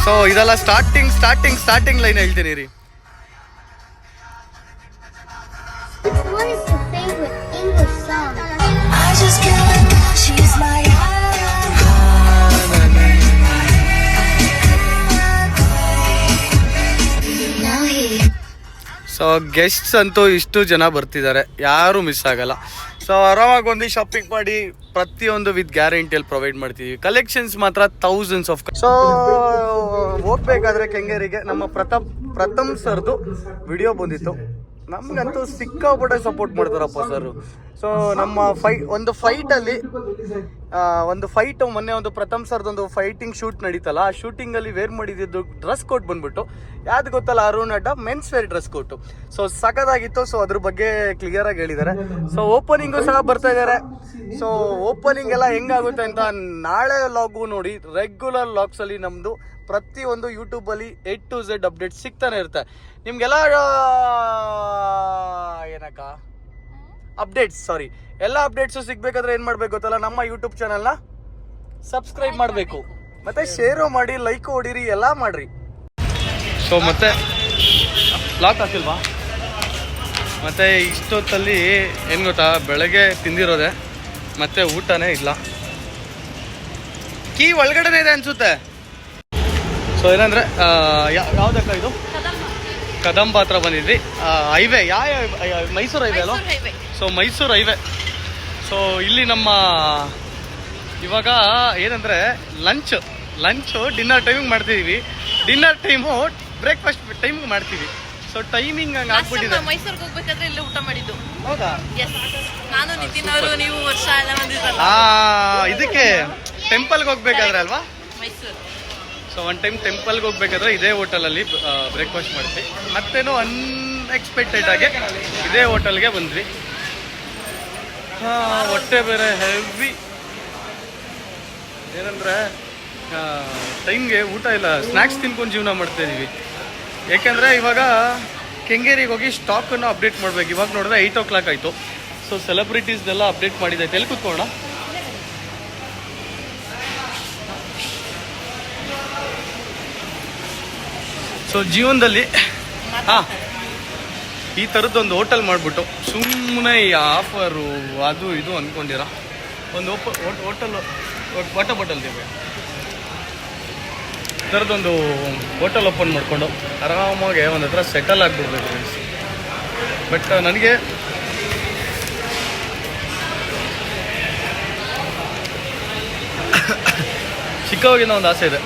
ಸೊ ಇದೆಲ್ಲ ಸ್ಟಾರ್ಟಿಂಗ್ ಲೈನ್ ಹೇಳ್ತೀನಿ ರೀ. What is your favorite English song? I just can't let go. She's my so guests ಅಂತೂ ಇಷ್ಟು ಜನ ಬರ್ತಿದ್ದಾರೆ, ಯಾರು ಮಿಸ್ ಆಗಲ್ಲ. ಸೊ ಆರಾಮಾಗಿ ಒಂದು ಶಾಪಿಂಗ್ ಮಾಡಿ ಪ್ರತಿಯೊಂದು ವಿತ್ ಗ್ಯಾರಂಟಿಯಲ್ಲಿ ಪ್ರೊವೈಡ್ ಮಾಡ್ತೀವಿ. ಕಲೆಕ್ಷನ್ಸ್ ಮಾತ್ರ ಥೌಸಂಡ್ಸ್ ಆಫ್. ಸೊ ಹೋಗ್ಬೇಕಾದ್ರೆ ಕೆಂಗೇರಿಗೆ ನಮ್ಮ ಪ್ರಥಮ್ ಸರ್ದು ವಿಡಿಯೋ ಬಂದಿತ್ತು. ನಮ್ಗಂತೂ ಸಿಕ್ಕಾಪಟ್ಟೆ ಸಪೋರ್ಟ್ ಮಾಡ್ತಾರಪ್ಪ ಸರ್. ಸೊ ನಮ್ಮ ಒಂದು ಫೈಟ್ ಮೊನ್ನೆ ಒಂದು ಪ್ರಥಮ್ ಸರ್ದೊಂದು ಫೈಟಿಂಗ್ ಶೂಟ್ ನಡೀತಲ್ಲ, ಆ ಶೂಟಿಂಗ್ ಅಲ್ಲಿ ವೇರ್ ಮಾಡಿದ್ದು ಡ್ರೆಸ್ ಕೋಡ್ ಬಂದ್ಬಿಟ್ಟು ಯಾವ್ದು ಗೊತ್ತಲ್ಲ, ಅರುಣ್ ಅಡ್ಡ men's wear dress coat. So ಸಖತ್ತಾಗಿತ್ತು. ಸೊ ಅದ್ರ ಬಗ್ಗೆ ಕ್ಲಿಯರ್ ಆಗಿ ಹೇಳಿದ್ದಾರೆ. ಸೊ ಓಪನಿಂಗು ಸಹ ಬರ್ತಾ ಇದ್ದಾರೆ. ಸೊ ಓಪನಿಂಗ್ ಎಲ್ಲ ಹೆಂಗಾಗುತ್ತೆ ಅಂತ ನಾಳೆ ಲಾಗು ನೋಡಿ. ರೆಗ್ಯುಲರ್ ಲಾಗ್ಸ್ ಅಲ್ಲಿ ನಮ್ದು ಪ್ರತಿಯೊಂದು ಯೂಟ್ಯೂಬ್ ಅಲ್ಲಿ A to Z ಅಪ್ಡೇಟ್ ಸಿಗ್ತಾನೆ ಇರುತ್ತೆ ನಿಮ್ಗೆಲ್ಲ. ಏನಕ್ಕ ಎಲ್ಲ ಅಪ್ಡೇಟ್ಸು ಸಿಗ್ಬೇಕಾದ್ರೆ ಏನ್ ಮಾಡ್ಬೇಕು ಗೊತ್ತಲ್ಲ, ನಮ್ಮ ಯೂಟ್ಯೂಬ್ ಚಾನಲ್ನ ಸಬ್ಸ್ಕ್ರೈಬ್ ಮಾಡಬೇಕು. ಮತ್ತೆ ಶೇರು ಮಾಡಿ, ಲೈಕ್ ಹೊಡೀರಿ, ಎಲ್ಲ ಮಾಡ್ರಿ. ಸೊ ಮತ್ತೆ ಲಾಕ್ ಹಾಕಿಲ್ವಾ? ಮತ್ತೆ ಇಷ್ಟೊತ್ತಲ್ಲಿ ಏನು ಗೊತ್ತಾ, ಬೆಳಗ್ಗೆ ತಿಂದಿರೋದೆ ಮತ್ತೆ ಊಟನೇ ಇಲ್ಲ. ಕೀ ಒಳಗಡೆನೇ ಇದೆ ಅನ್ಸುತ್ತೆ. ಸೊ ಏನಂದ್ರೆ ಯಾವ್ದಕ್ಕ ಇದು ಕದಂಬ ಹತ್ರ ಬಂದಿದ್ವಿ. ಹೈವೇ ಮೈಸೂರು ಹೈವೇ ಅಲ್ವಾ? So Mysuru highway. ಸೊ ಇಲ್ಲಿ ನಮ್ಮ ಇವಾಗ ಏನಂದ್ರೆ ಲಂಚು ಡಿನ್ನರ್ ಟೈಮಿಂಗ್ ಮಾಡ್ತಿದೀವಿ. ಡಿನ್ನರ್ ಟೈಮು ಬ್ರೇಕ್ಫಾಸ್ಟ್ ಟೈಮಿಂಗ್ ಮಾಡ್ತೀವಿ. ಸೊ ಟೈಮಿಂಗ್ ಹಂಗೆ ಆಗ್ಬಿಟ್ಟಿದೆ. ಮೈಸೂರಿಗೆ ಹೋಗ್ಬೇಕಾದ್ರೆ ಇಲ್ಲೇ ಊಟ ಮಾಡಿದ್ದು. ಹೌದಾ? ನಾನು ನಿತಿನ್ ಅವರು ನೀವು ವರ್ಷ ಎಲ್ಲ ಬಂದಿದ್ರಲ್ಲ. ಇದಕ್ಕೆ ಟೆಂಪಲ್ಗೆ ಹೋಗ್ಬೇಕಾದ್ರೆ ಅಲ್ವಾ? ಮೈಸೂರು. ಸೊ ಒನ್ ಟೈಮ್ ಟೆಂಪಲ್ಗೆ ಹೋಗ್ಬೇಕಾದ್ರೆ ಇದೇ ಹೋಟೆಲಲ್ಲಿ ಬ್ರೇಕ್ಫಾಸ್ಟ್ ಮಾಡ್ತೀವಿ. ಮತ್ತೇನೋ ಅನ್ಎಕ್ಸ್ಪೆಕ್ಟೆಡ್ ಆಗಿ ಇದೇ ಹೋಟೆಲ್ಗೆ ಬಂದ್ವಿ. ಹೊಟ್ಟೆ ಬೇರೆ ಹೆವಿ. ಏನಂದರೆ ಟೈಮ್ಗೆ ಊಟ ಇಲ್ಲ, ಸ್ನ್ಯಾಕ್ಸ್ ತಿನ್ಕೊಂಡು ಜೀವನ ಮಾಡ್ತಾಯಿದ್ದೀವಿ. ಯಾಕೆಂದರೆ ಇವಾಗ ಕೆಂಗೇರಿಗೆ ಹೋಗಿ ಸ್ಟಾಕನ್ನು ಅಪ್ಡೇಟ್ ಮಾಡಬೇಕು. ಇವಾಗ ನೋಡಿದ್ರೆ 8 o'clock ಆಯಿತು. ಸೊ ಸೆಲೆಬ್ರಿಟೀಸ್ದೆಲ್ಲ ಅಪ್ಡೇಟ್ ಮಾಡಿದ್ದೈತೆ. ಎಲ್ಲಿ ಕೂತ್ಕೊಳ್ಳೋಣ? ಸೊ ಜೀವನದಲ್ಲಿ ಈ ಥರದ್ದೊಂದು ಹೋಟೆಲ್ ಮಾಡಿಬಿಟ್ಟು ಸುಮ್ಮನೆ ಈ ಆಫರು ಅದು ಇದು ಅಂದ್ಕೊಂಡಿರೋ ಒಂದು ಹೋಟೆಲ್ ವಾಟರ್ ಬಾಟಲ್ ದೇವೆ ಈ ಥರದ್ದೊಂದು ಹೋಟೆಲ್ ಓಪನ್ ಮಾಡಿಕೊಂಡು ಆರಾಮಾಗಿ ಒಂದು ಹತ್ರ ಸೆಟಲ್ ಆಗಿಬಿಡ್ಬೇಕು ಫ್ರೆಂಡ್ಸ್. ಬಟ್ ನನಗೆ ಚಿಕ್ಕವಾಗಿನ ಒಂದು ಆಸೆ ಇದೆ,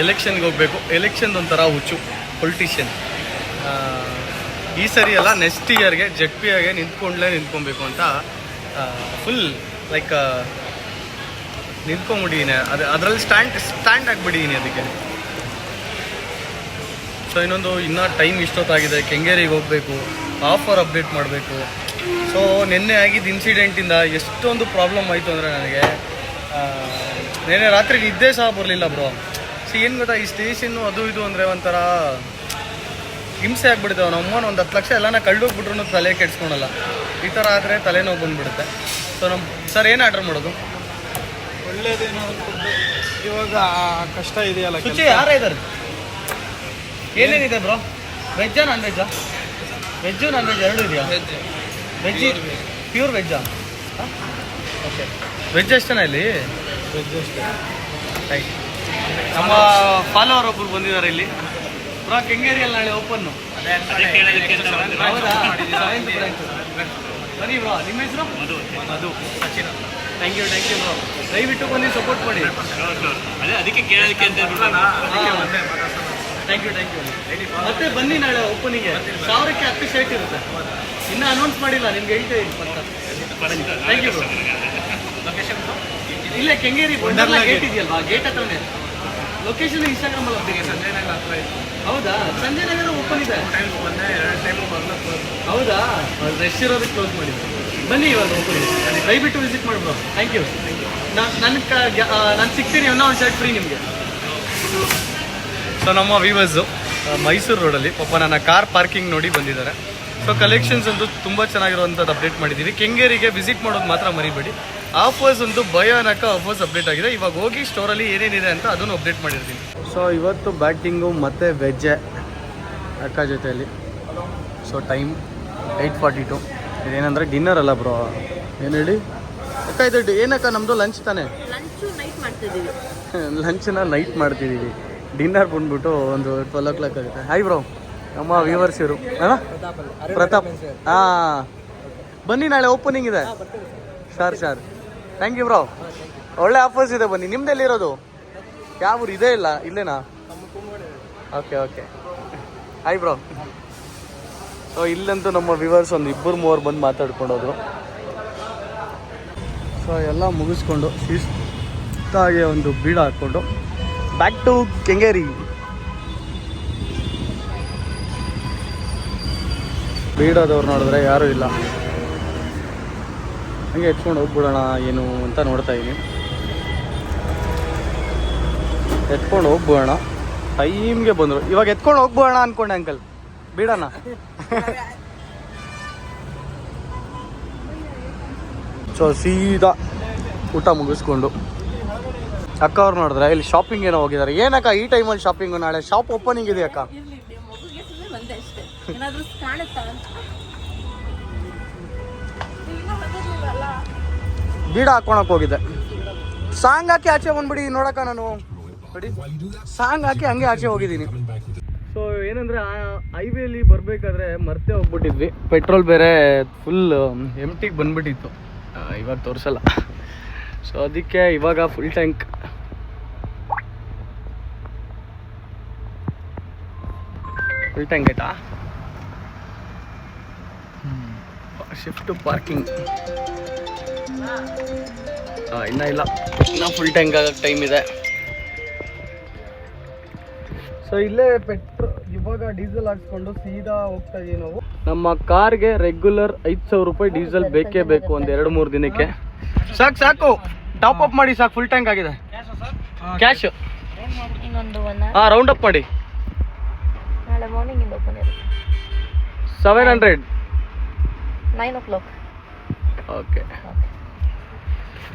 ಎಲೆಕ್ಷನ್ಗೆ ಹೋಗಬೇಕು. ಎಲೆಕ್ಷನ್ ಒಂಥರ ಹುಚ್ಚು, ಪೊಲಿಟಿಷಿಯನ್. ಈ ಸರಿ ಎಲ್ಲ ನೆಕ್ಸ್ಟ್ ಇಯರ್ಗೆ ಜೆಡ್ಪಿಯಾಗೆ ನಿಂತ್ಕೊಬೇಕು ಅಂತ ಫುಲ್ ಲೈಕ್ ನಿಂತ್ಕೊಂಡ್ಬಿಟ್ಟಿದ್ದೀನಿ. ಅದರಲ್ಲಿ ಸ್ಟ್ಯಾಂಡ್ ಆಗಿಬಿಟ್ಟಿದ್ದೀನಿ ಅದಕ್ಕೆ. ಸೊ ಇನ್ನೂ ಟೈಮ್ ಇಷ್ಟೊತ್ತಾಗಿದೆ. ಕೆಂಗೇರಿಗೆ ಹೋಗಬೇಕು, ಆಫರ್ ಅಪ್ಡೇಟ್ ಮಾಡಬೇಕು. ಸೊ ನಿನ್ನೆ ಆಗಿದ್ದ ಇನ್ಸಿಡೆಂಟಿಂದ ಎಷ್ಟೊಂದು ಪ್ರಾಬ್ಲಮ್ ಆಯಿತು ಅಂದರೆ ನನಗೆ ನಿನ್ನೆ ರಾತ್ರಿ ನಿದ್ದೆ ಸಹ ಬರಲಿಲ್ಲ ಬ್ರೋ. ಏನು ಗೊತ್ತಾ, ಈ ಸ್ಟೇಷನ್ನು ಅದು ಇದು ಅಂದರೆ ಒಂಥರ ಹಿಂಸೆ ಆಗ್ಬಿಡ್ತೇವೆ. ನಮ್ಮನ್ನ ಒಂದು 10 ಲಕ್ಷ ಎಲ್ಲನ ಕಳ್ದೋಗ್ಬಿಟ್ರು ತಲೆ ಕೆಡ್ಸ್ಕೊಳಲ್ಲ. ಈ ಥರ ಆದರೆ ತಲೆನೋವು ಬಂದುಬಿಡುತ್ತೆ. ಸೊ ನಮ್ಮ ಸರ್ ಏನು ಆರ್ಡ್ರ್ ಮಾಡೋದು? ಒಳ್ಳೇದೇನೋ ಇವಾಗ ಕಷ್ಟ ಇದೆಯಲ್ಲ. ಸುಚಿ ಯಾರೇ ಇದ್ದಾರೆ? ಏನೇನಿದೆ ಬ್ರೋ? ವೆಜ್ಜಾ ನಾನ್ ವೆಜ್ಜಾ? ವೆಜ್ಜು ನಾನ್ ವೆಜ್ ಎರಡೂ ಇದೆಯಾ? Veg pure ವೆಜ್ಜಾ? ಓಕೆ. ವೆಜ್ ಎಷ್ಟೇನಾ ಇಲ್ಲಿ? ವೆಜ್ ಅಷ್ಟೇ. ರೈಟ್. ನಮ್ಮ ಫಾಲೋವರ್ ಒಬ್ಬರು ಬಂದಿದ್ದಾರೆ ಇಲ್ಲಿ. ಬ್ರೋ ಕೆಂಗೇರಿಯಲ್ಲಿ ನಾಳೆ ಓಪನ್ನು. ಹೌದಾ? ಬನ್ನಿ ಬ್ರೋ. ನಿಮ್ಮ ಹೆಸರು? Madhu. Sachin. Thank you bro. ದಯವಿಟ್ಟು ಬಂದು ಸಪೋರ್ಟ್ ಮಾಡಿ. ಅದಕ್ಕೆ ಕೇಳೋದಕ್ಕೆ ಅಂತ ಥ್ಯಾಂಕ್ ಯು. ಮತ್ತೆ ಬನ್ನಿ ನಾಳೆ ಓಪನಿಗೆ. 1000ಕ್ಕೆ 10 ಶರ್ಟ್ ಇರುತ್ತೆ. ಇನ್ನೂ ಅನೌನ್ಸ್ ಮಾಡಿಲ್ಲ, ನಿಮ್ಗೆ ಹೇಳ್ತೇವೆ ಪಕ್ಕ. Thank you bro. ಇಲ್ಲೇ ಕೆಂಗೇರಿ ಗೇಟ್ ಇದೆಯಲ್ವಾ, ಗೇಟ್ ಹತ್ರನೇ. ಲೊಕೇಶನ್ ಇನ್ಸ್ಟಾಗ್ರಾಮಲ್ಲಿ ಅಪ್ಡೇಟ್. ಹೌದಾ? ಸಂಜೆ ನಗರ ಓಪನ್ ಇದೆ. ಹೌದಾ? ರಶ್ ಇರೋದಕ್ಕೆ ಕ್ಲೋಸ್ ಮಾಡಿದ್ದೆ. ಬನ್ನಿ ಇವಾಗ ಓಪನ್ ಇದೆ, ದಯವಿಟ್ಟು ವಿಸಿಟ್ ಮಾಡ್ಬೋದು. Thank you. ನಾನು ಸಿಗ್ತೀನಿ, ಇನ್ನೂ ಒಂದು ಶರ್ಟ್ ಫ್ರೀ ನಿಮಗೆ. ಸೊ ನಮ್ಮ ವ್ಯೂವರ್ಸು ಮೈಸೂರು ರೋಡಲ್ಲಿ ಪಾಪ ನನ್ನ ಕಾರ್ ಪಾರ್ಕಿಂಗ್ ನೋಡಿ ಬಂದಿದ್ದಾರೆ. ಸೊ ಕಲೆಕ್ಷನ್ಸ್ ಅಂತೂ ತುಂಬ ಚೆನ್ನಾಗಿರುವಂಥದ್ದು ಅಪ್ಡೇಟ್ ಮಾಡಿದ್ದೀವಿ. ಕೆಂಗೇರಿಗೆ ವಿಸಿಟ್ ಮಾಡೋದು ಮಾತ್ರ ಮರಿಬೇಡಿ. ಆಫರ್ಸ್ ಅಂತೂ ಭಯಾನಕ ಆಫರ್ಸ್ ಅಪ್ಡೇಟ್ ಆಗಿದೆ. ಇವಾಗ ಹೋಗಿ ಸ್ಟೋರಲ್ಲಿ ಏನೇನಿದೆ ಅಂತ ಅದನ್ನು ಅಪ್ಡೇಟ್ ಮಾಡಿರ್ತೀನಿ. ಸೊ ಇವತ್ತು ಬ್ಯಾಟಿಂಗು ಮತ್ತು ವೆಜ್ಜೆ ಅಕ್ಕ ಜೊತೆಯಲ್ಲಿ. So time 8:42. ಇದೇನಂದರೆ ಡಿನ್ನರ್ ಅಲ್ಲ ಬ್ರೋ. ಏನು ಹೇಳಿ ಅಕ್ಕ? ಇದು ಏನಕ್ಕ ನಮ್ಮದು ಲಂಚ್ ತಾನೇ? ಲಂಚನ್ನ ನೈಟ್ ಮಾಡ್ತಿದ್ದೀವಿ. ಡಿನ್ನರ್ ಬಂದ್ಬಿಟ್ಟು ಒಂದು 12 o'clock ಆಗುತ್ತೆ. ಹಾಯ್ ಬ್ರೋ, ನಮ್ಮ ವ್ಯೂವರ್ಸ್ ಇವರು ಅಲ್ಲ, ಪ್ರತಾಪ್. ಬನ್ನಿ, ನಾಳೆ ಓಪನಿಂಗ್ ಇದೆ. Sir thank you bro. ಒಳ್ಳೆ ಆಫರ್ಸ್ ಇದೆ, ಬನ್ನಿ. ನಿಮ್ದೆಲ್ಲಿರೋದು? ಯಾವ ಊರು? ಇದೇ ಇಲ್ಲ ಇಲ್ಲೇನಾ? ಓಕೆ. Hi bro. ಸೊ ಇಲ್ಲಂತೂ ನಮ್ಮ ವ್ಯೂವರ್ಸ್ ಒಂದು 2-3 ಬಂದು ಮಾತಾಡ್ಕೊಂಡೋದ್ರು. ಸೊ ಎಲ್ಲ ಮುಗಿಸ್ಕೊಂಡು ಶಿಸ್ತಾಗಿ ಒಂದು ಬೀಡ ಹಾಕ್ಕೊಂಡು ಬ್ಯಾಕ್ ಟು ಕೆಂಗೇರಿ. ಬೀಡೋದವ್ರು ನೋಡಿದ್ರೆ ಯಾರೂ ಇಲ್ಲ. ಹಂಗೆ ಎತ್ಕೊಂಡು ಹೋಗ್ಬಿಡೋಣ ಏನು ಅಂತ ನೋಡ್ತಾ ಇದ್ದೀನಿ. ಎತ್ಕೊಂಡು ಹೋಗ್ಬೋಣ. ಟೈಮ್ಗೆ ಬಂದರು. ಇವಾಗ ಎತ್ಕೊಂಡು ಹೋಗ್ಬೋಣ ಅಂದ್ಕೊಂಡೆ ಅಂಕಲ್. ಬಿಡೋಣ. ಸೊ ಸೀದಾ ಊಟ ಮುಗಿಸ್ಕೊಂಡು ಅಕ್ಕ ಅವ್ರು ನೋಡಿದ್ರೆ ಇಲ್ಲಿ ಶಾಪಿಂಗ್ ಏನೋ ಹೋಗಿದ್ದಾರೆ. ಏನಕ್ಕ ಈ ಟೈಮಲ್ಲಿ ಶಾಪಿಂಗು? ನಾಳೆ ಶಾಪ್ ಓಪನಿಂಗ್ ಇದೆ ಅಕ್ಕ. ಮಗುಗೆ ಸುಮ್ಮನೆ ಬಂದೆ ಅಷ್ಟೇ, ಏನಾದ್ರೂ ಕಾಣುತ್ತಾ ಅಂತ. ಬೀಡ ಹಾಕೊಳಕ್ ಹೋಗಿದ್ದೆ. ಸಾಂಗ್ ಹಾಕಿ ಆಚೆ ಬಂದ್ಬಿಡಿ ನೋಡಕ್ಕ. ನಾನು ನೋಡಿ ಸಾಂಗ್ ಹಾಕಿ ಹಂಗೆ ಆಚೆ ಹೋಗಿದ್ದೀನಿ. ಸೊ ಏನಂದರೆ ಹೈವೇಲಿ ಬರಬೇಕಾದ್ರೆ ಮರ್ತೇ ಹೋಗ್ಬಿಟ್ಟಿದ್ವಿ. ಪೆಟ್ರೋಲ್ ಬೇರೆ ಫುಲ್ ಎಂಟಿಗೆ ಬಂದ್ಬಿಟ್ಟಿತ್ತು. ಇವಾಗ ತೋರಿಸಲ್ಲ. ಸೊ ಅದಕ್ಕೆ ಇವಾಗ ಫುಲ್ ಟ್ಯಾಂಕ್. ಫುಲ್ ಟ್ಯಾಂಕ್ ಆಯ್ತಾ? Shift to parking. ಇನ್ನೂ ಇಲ್ಲ, ಇನ್ನೂ ಫುಲ್ ಟ್ಯಾಂಕ್ ಆಗೋಕ್ಕೆ ಟೈಮ್ ಇದೆ. ಸೊ ಇಲ್ಲೇ ಇವಾಗ ಡೀಸೆಲ್ ಹಾಕ್ಸ್ಕೊಂಡು ಸೀದಾ ಹೋಗ್ತಾ ಇದೀವಿ ನಾವು. ನಮ್ಮ ಕಾರ್ಗೆ ರೆಗ್ಯುಲರ್ 5,000 ರೂಪಾಯಿ ಡೀಸೆಲ್ ಬೇಕೇ ಬೇಕು ಒಂದು 2-3 ದಿನಕ್ಕೆ. ಸಾಕು ಟಾಪ್ ಅಪ್ ಮಾಡಿ ಸಾಕು. ಫುಲ್ ಟ್ಯಾಂಕ್ ಆಗಿದೆ. ಕ್ಯಾಶ್ ಇನ್ನೊಂದು ರೌಂಡ್ ಅಪ್ ಮಾಡಿ. ನಾಳೆ ಮಾರ್ನಿಂಗ್ ಇಂದ ಓಪನ್ ಇರುತ್ತೆ. 700. 9 o'clock. ಓಕೆ.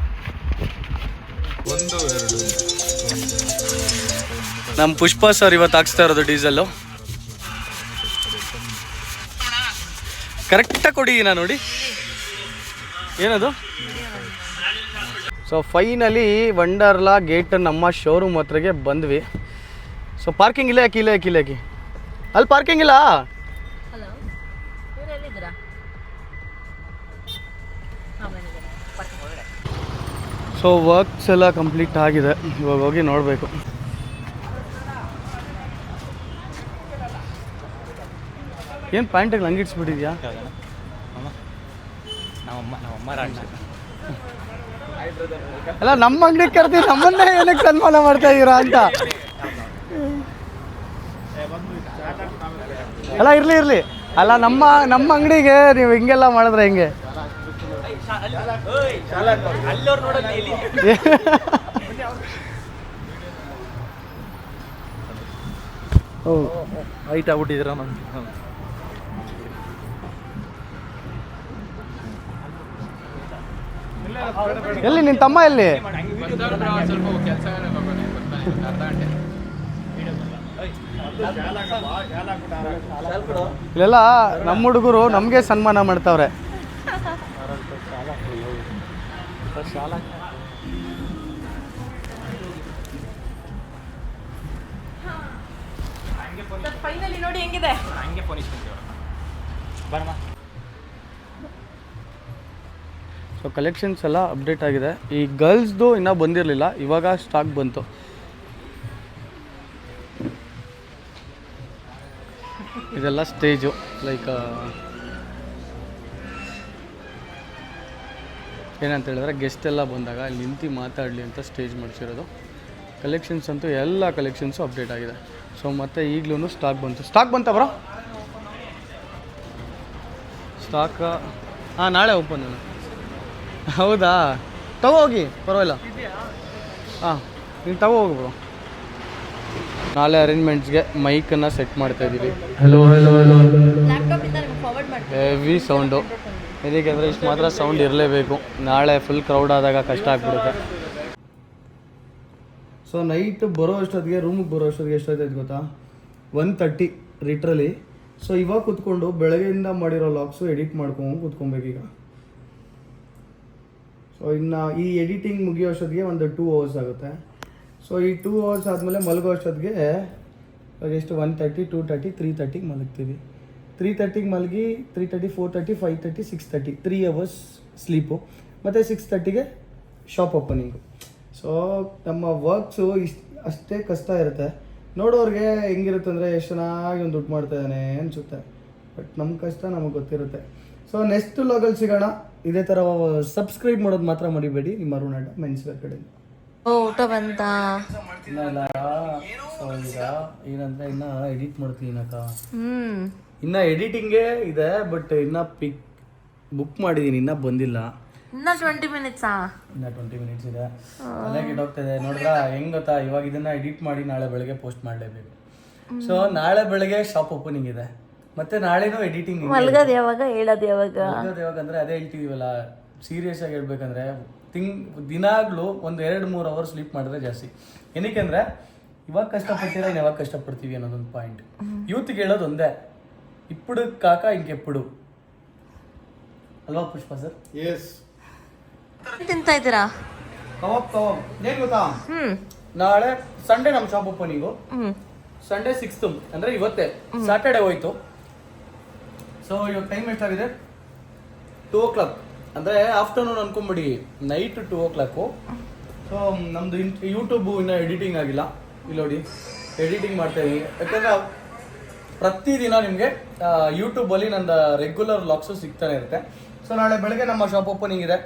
1 2 ನಮ್ಮ ಪುಷ್ಪ ಸರ್ ಇವತ್ತು ಹಾಕ್ಸ್ತಾ ಇರೋದು ಡೀಸೆಲ್ಲು. ಕರೆಕ್ಟಾಗಿ ಕೊಡಿ ನಾ ನೋಡಿ. ಏನದು? ಸೊ ಫೈನಲಿ ವಂಡರ್ಲಾ ಗೇಟ್ ನಮ್ಮ ಶೋರೂಮ್ ಹತ್ರಗೆ ಬಂದ್ವಿ. ಸೊ ಪಾರ್ಕಿಂಗ್ ಇಲ್ಲೇ ಹಾಕಿ ಅಲ್ಲಿ ಪಾರ್ಕಿಂಗ್ ಇಲ್ಲ. ಹಲೋ, ಇವ್ರು ಎಲ್ಲಿದ್ದೀರಾ? ಸೊ ವರ್ಕ್ಸ್ ಎಲ್ಲ ಕಂಪ್ಲೀಟ್ ಆಗಿದೆ. ಇವಾಗ ಹೋಗಿ ನೋಡಬೇಕು. ಏನು ಪ್ಯಾಂಟಿಗೆ ಹಂಗಿಡ್ಸ್ಬಿಟ್ಟಿದ್ಯಾ? ಅಲ್ಲ ನಮ್ಮ ಅಂಗಡಿಗೆ ಕರ್ತೀವಿ, ನಮ್ಮನ್ನೇ ಏನಕ್ಕೆ ಸನ್ಮಾನ ಮಾಡ್ತಾ ಇದ್ದೀರಾ ಅಂತ. ಅಲ್ಲ ಇರಲಿ. ಅಲ್ಲ ನಮ್ಮ ಅಂಗಡಿಗೆ ನೀವು ಹಿಂಗೆಲ್ಲ ಮಾಡಿದ್ರೆ ಹೆಂಗೆ? ಹೈಟ್ ಆಗ್ಬಿಟ್ಟಿದ್ದೀರ ನಮ್ಗೆ. ಎಲ್ಲಿ ನಿನ್ನ ತಮ್ಮ ಎಲ್ಲಿ? ಇಲ್ಲೆಲ್ಲ ನಮ್ಮ ಹುಡುಗರು ನಮಗೆ ಸನ್ಮಾನ ಮಾಡ್ತಾವ್ರೆ. ಫೈನಲಿ ನೋಡಿ ಹೆಂಗಿದೆ. ಸೊ ಕಲೆಕ್ಷನ್ಸ್ ಎಲ್ಲ ಅಪ್ಡೇಟ್ ಆಗಿದೆ. ಈ ಗರ್ಲ್ಸ್ದು ಇನ್ನೂ ಬಂದಿರಲಿಲ್ಲ, ಇವಾಗ ಸ್ಟಾಕ್ ಬಂತು. ಇದೆಲ್ಲ ಸ್ಟೇಜು, ಲೈಕ್ ಏನಂತ ಹೇಳಿದ್ರೆ ಗೆಸ್ಟ್ ಎಲ್ಲ ಬಂದಾಗ ಅಲ್ಲಿ ನಿಂತು ಮಾತಾಡಲಿ ಅಂತ ಸ್ಟೇಜ್ ಮಾಡಿಸಿರೋದು. ಕಲೆಕ್ಷನ್ಸ್ ಅಂತೂ ಎಲ್ಲ ಕಲೆಕ್ಷನ್ಸು ಅಪ್ಡೇಟ್ ಆಗಿದೆ. ಸೊ ಮತ್ತೆ ಈಗಲೂ ಸ್ಟಾಕ್ ಬಂತ ಬ್ರೋ? ಸ್ಟಾಕ್ ನಾಳೆ ಓಪನ್. ಹೌದಾ, ತಗೋಗಿ ಪರವಾಗಿಲ್ಲ. ನೀನು ತಗೋಗಿ ಬ್ರೋ. ನಾಳೆ ಅರೇಂಜ್ಮೆಂಟ್ಸ್ಗೆ ಮೈಕನ್ನು ಸೆಟ್ ಮಾಡ್ತಾ ಇದ್ದೀವಿ. Hello heavy sound. ಇದಕ್ಕೆ ಅಂದರೆ ಇಷ್ಟು ಮಾತ್ರ ಸೌಂಡ್ ಇರಲೇಬೇಕು. ನಾಳೆ ಫುಲ್ ಕ್ರೌಡ್ ಆದಾಗ ಕಷ್ಟ ಆಗ್ಬಿಡುತ್ತೆ. ಸೊ ನೈಟ್ ಬರೋ ಅಷ್ಟೊತ್ತಿಗೆ, ರೂಮಿಗೆ ಬರೋ ಅಷ್ಟೊತ್ತಿಗೆ ಎಷ್ಟೊತ್ತೈತೆ ಗೊತ್ತಾ? 1:30 ಲಿಟ್ರಲಿ. ಸೊ ಇವಾಗ ಕೂತ್ಕೊಂಡು ಬೆಳಗ್ಗೆಯಿಂದ ಮಾಡಿರೋ ಲಾಗ್ಸು ಎಡಿಟ್ ಮಾಡ್ಕೊಂಡು ಕೂತ್ಕೊಬೇಕೀಗ. ಸೊ ಇನ್ನು ಈ ಎಡಿಟಿಂಗ್ ಮುಗಿಯೋ ಅಷ್ಟೊತ್ತಿಗೆ ಒಂದು 2 hours ಆಗುತ್ತೆ. ಸೊ ಈ 2 hours ಆದಮೇಲೆ ಮಲಗೋ ಅಷ್ಟೊತ್ತಿಗೆ ಎಷ್ಟು 1:30, 2:30, 3:30ಗೆ ಮಲಗ್ತೀವಿ. 3:30ಗೆ ಮಲಗಿ 3:30, 4:30, 5:30, 6:30 3 hours ಸ್ಲೀಪು. ಮತ್ತು 6:30ಗೆ ಶಾಪ್ ಓಪನಿಂಗು. ಸೊ ನಮ್ಮ ವರ್ಕ್ಸು ಅಷ್ಟೇ ಕಷ್ಟ ಇರುತ್ತೆ. ನೋಡೋರಿಗೆ ಹೆಂಗಿರುತ್ತೆ ಅಂದರೆ ಎಷ್ಟು ಚೆನ್ನಾಗಿ ಒಂದು ದುಡ್ಡು ಮಾಡ್ತಾಯಿದ್ದಾನೆ ಅನಿಸುತ್ತೆ. ಬಟ್ ನಮ್ಮ ಕಷ್ಟ ನಮಗೆ ಗೊತ್ತಿರುತ್ತೆ. ಸೊ ನೆಕ್ಸ್ಟ್ ಲಾಗಲ್ಲಿ ಸಿಗೋಣ. ಇದೇ ಥರ ಸಬ್ಸ್ಕ್ರೈಬ್ ಮಾಡೋದು ಮಾತ್ರ ಮರಿಬೇಡಿ. ನಿಮ್ಮ ಅರುಣ್ ಅಡ್ಡ ಮೆನ್ಸ್ವೇರ್ ಕಡೆಯಿಂದ. ಊಟ ಬಂತ? ಇಲ್ಲ. ಸೊ ಈಗ ಏನಂದರೆ ಇನ್ನೂ ಎಡಿಟ್ ಮಾಡ್ತೀನಿ ಅಕ್ಕ. ಇನ್ನು ಎಡಿಟಿಂಗೇ ಇದೆ, ಬಟ್ ಇನ್ನೂ ಬುಕ್ ಮಾಡಿದ್ದೀನಿ, ಇನ್ನೂ ಬಂದಿಲ್ಲ. ಇನ್ನ 20 minutes ಇನ್ನು 20 minutes ಇದೆ. ಅಲ್ಲೇ ಹೋಗ್ತಾಯಿದೆ. ನೋಡಿದ್ರ ಹೆಂಗೆ ಗೊತ್ತಾ, ಇವಾಗ ಇದನ್ನು ಎಡಿಟ್ ಮಾಡಿ ನಾಳೆ ಬೆಳಗ್ಗೆ ಪೋಸ್ಟ್ ಮಾಡಲೇಬೇಕು. ಸೊ ನಾಳೆ ಬೆಳಗ್ಗೆ ಶಾಪ್ ಓಪನಿಂಗ್ ಇದೆ, ಮತ್ತೆ ನಾಳೆನೂ ಎಡಿಟಿಂಗ್. ಮಲ್ಗೋದು ಯಾವಾಗ, ಹೇಳೋದು ಯಾವಾಗ? ಅಂದರೆ ಅದೇ ಹೇಳ್ತಿದೀವಲ್ಲ, ಸೀರಿಯಸ್ ಆಗಿ ಹೇಳ್ಬೇಕಂದ್ರೆ ದಿನಾಗ್ಲೂ ಒಂದು 2-3 ಅವರ್ ಸ್ಲೀಪ್ ಮಾಡಿದ್ರೆ ಜಾಸ್ತಿ. ಏನಕ್ಕೆ ಅಂದರೆ ಇವಾಗ ಕಷ್ಟಪಡ್ತೀರಾ ಇನ್ನು ಯಾವಾಗ ಕಷ್ಟಪಡ್ತೀವಿ ಅನ್ನೋದೊಂದು ಪಾಯಿಂಟ್. ಯೂತ್ಗೆ ಹೇಳೋದು ಒಂದೇ, ಇಪ್ಪಡು ಕಾಕ ಹಿಂಗೆಪ್ಪಡು ಅಲ್ವಾ ಪುಷ್ಪ ಸರ್? ಏನ್ ತಿಂತಾ ಇದ್ದೀರಾ? ಕಬಾಬ್ ಏನ್ ಗೊತ್ತಾ, ನಾಳೆ ಸಂಡೇ ನಮ್ಮ ಶಾಪ್ ಓಪನಿಂಗು. ಸಂಡೇ 6th ಅಂದ್ರೆ ಇವತ್ತೇ, ಸ್ಯಾಟರ್ಡೆ ಹೋಯ್ತು. ಸೊ ಇವಾಗ ಟೈಮ್ ಎಷ್ಟಾಗಿದೆ? 2 o'clock ಅಂದ್ರೆ ಆಫ್ಟರ್ನೂನ್ ಅನ್ಕೊಂಬಿಡಿ, ನೈಟ್ 2 o'clock. ಸೊ ನಮ್ದು ಯೂಟ್ಯೂಬ್ ಇನ್ನೂ ಎಡಿಟಿಂಗ್ ಆಗಿಲ್ಲ. ಇಲ್ಲಿ ನೋಡಿ ಎಡಿಟಿಂಗ್ ಮಾಡ್ತಾ ಇದೀನಿ, ಯಾಕಂದ್ರೆ ಪ್ರತಿದಿನ ನಿಮಗೆ ಯೂಟ್ಯೂಬಲ್ಲಿ ನನ್ನ ರೆಗ್ಯುಲರ್ ವ್ಲಾಗ್ಸು ಸಿಗ್ತಾನೆ ಇರುತ್ತೆ. ಸೊ ನಾಳೆ ಬೆಳಗ್ಗೆ ನಮ್ಮ ಶಾಪ್ ಓಪನಿಂಗ್ ಇದೆ.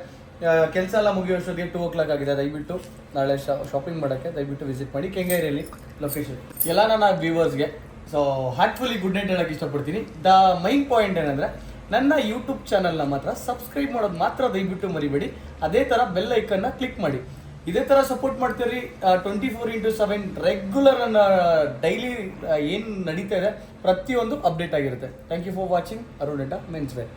ಕೆಲಸ ಎಲ್ಲ ಮುಗಿಯೋಷ್ಟೊತ್ತಿಗೆ 2 o'clock ಆಗಿದೆ. ದಯವಿಟ್ಟು ನಾಳೆ ಶಾಪಿಂಗ್ ಮಾಡೋಕ್ಕೆ ದಯವಿಟ್ಟು ವಿಸಿಟ್ ಮಾಡಿ. ಕೆಂಗೇರಿಯಲ್ಲಿ ಲೊಕೇಶನ್. ಎಲ್ಲ ನನ್ನ ವ್ಯೂವರ್ಸ್ಗೆ ಸೊ ಹಾರ್ಟ್ಫುಲಿ ಗುಡ್ ನೈಟ್ ಹೇಳಕ್ಕೆ ಇಷ್ಟಪಡ್ತೀನಿ. ದ ಮೈನ್ ಪಾಯಿಂಟ್ ಏನಂದರೆ, ನನ್ನ ಯೂಟ್ಯೂಬ್ ಚಾನಲ್ನ ಮಾತ್ರ ಸಬ್ಸ್ಕ್ರೈಬ್ ಮಾಡೋದು ಮಾತ್ರ ದಯವಿಟ್ಟು ಮರಿಬೇಡಿ. ಅದೇ ಥರ ಬೆಲ್ ಐಕನ್ನ ಕ್ಲಿಕ್ ಮಾಡಿ. ಇದೇ ಥರ ಸಪೋರ್ಟ್ ಮಾಡ್ತೀರಿ. 24/7 ರೆಗ್ಯುಲರ್ ನನ್ನ ಡೈಲಿ ಏನು ನಡೀತಾ ಇದೆ ಪ್ರತಿಯೊಂದು ಅಪ್ಡೇಟ್ ಆಗಿರುತ್ತೆ. Thank you for watching Arun men's wear.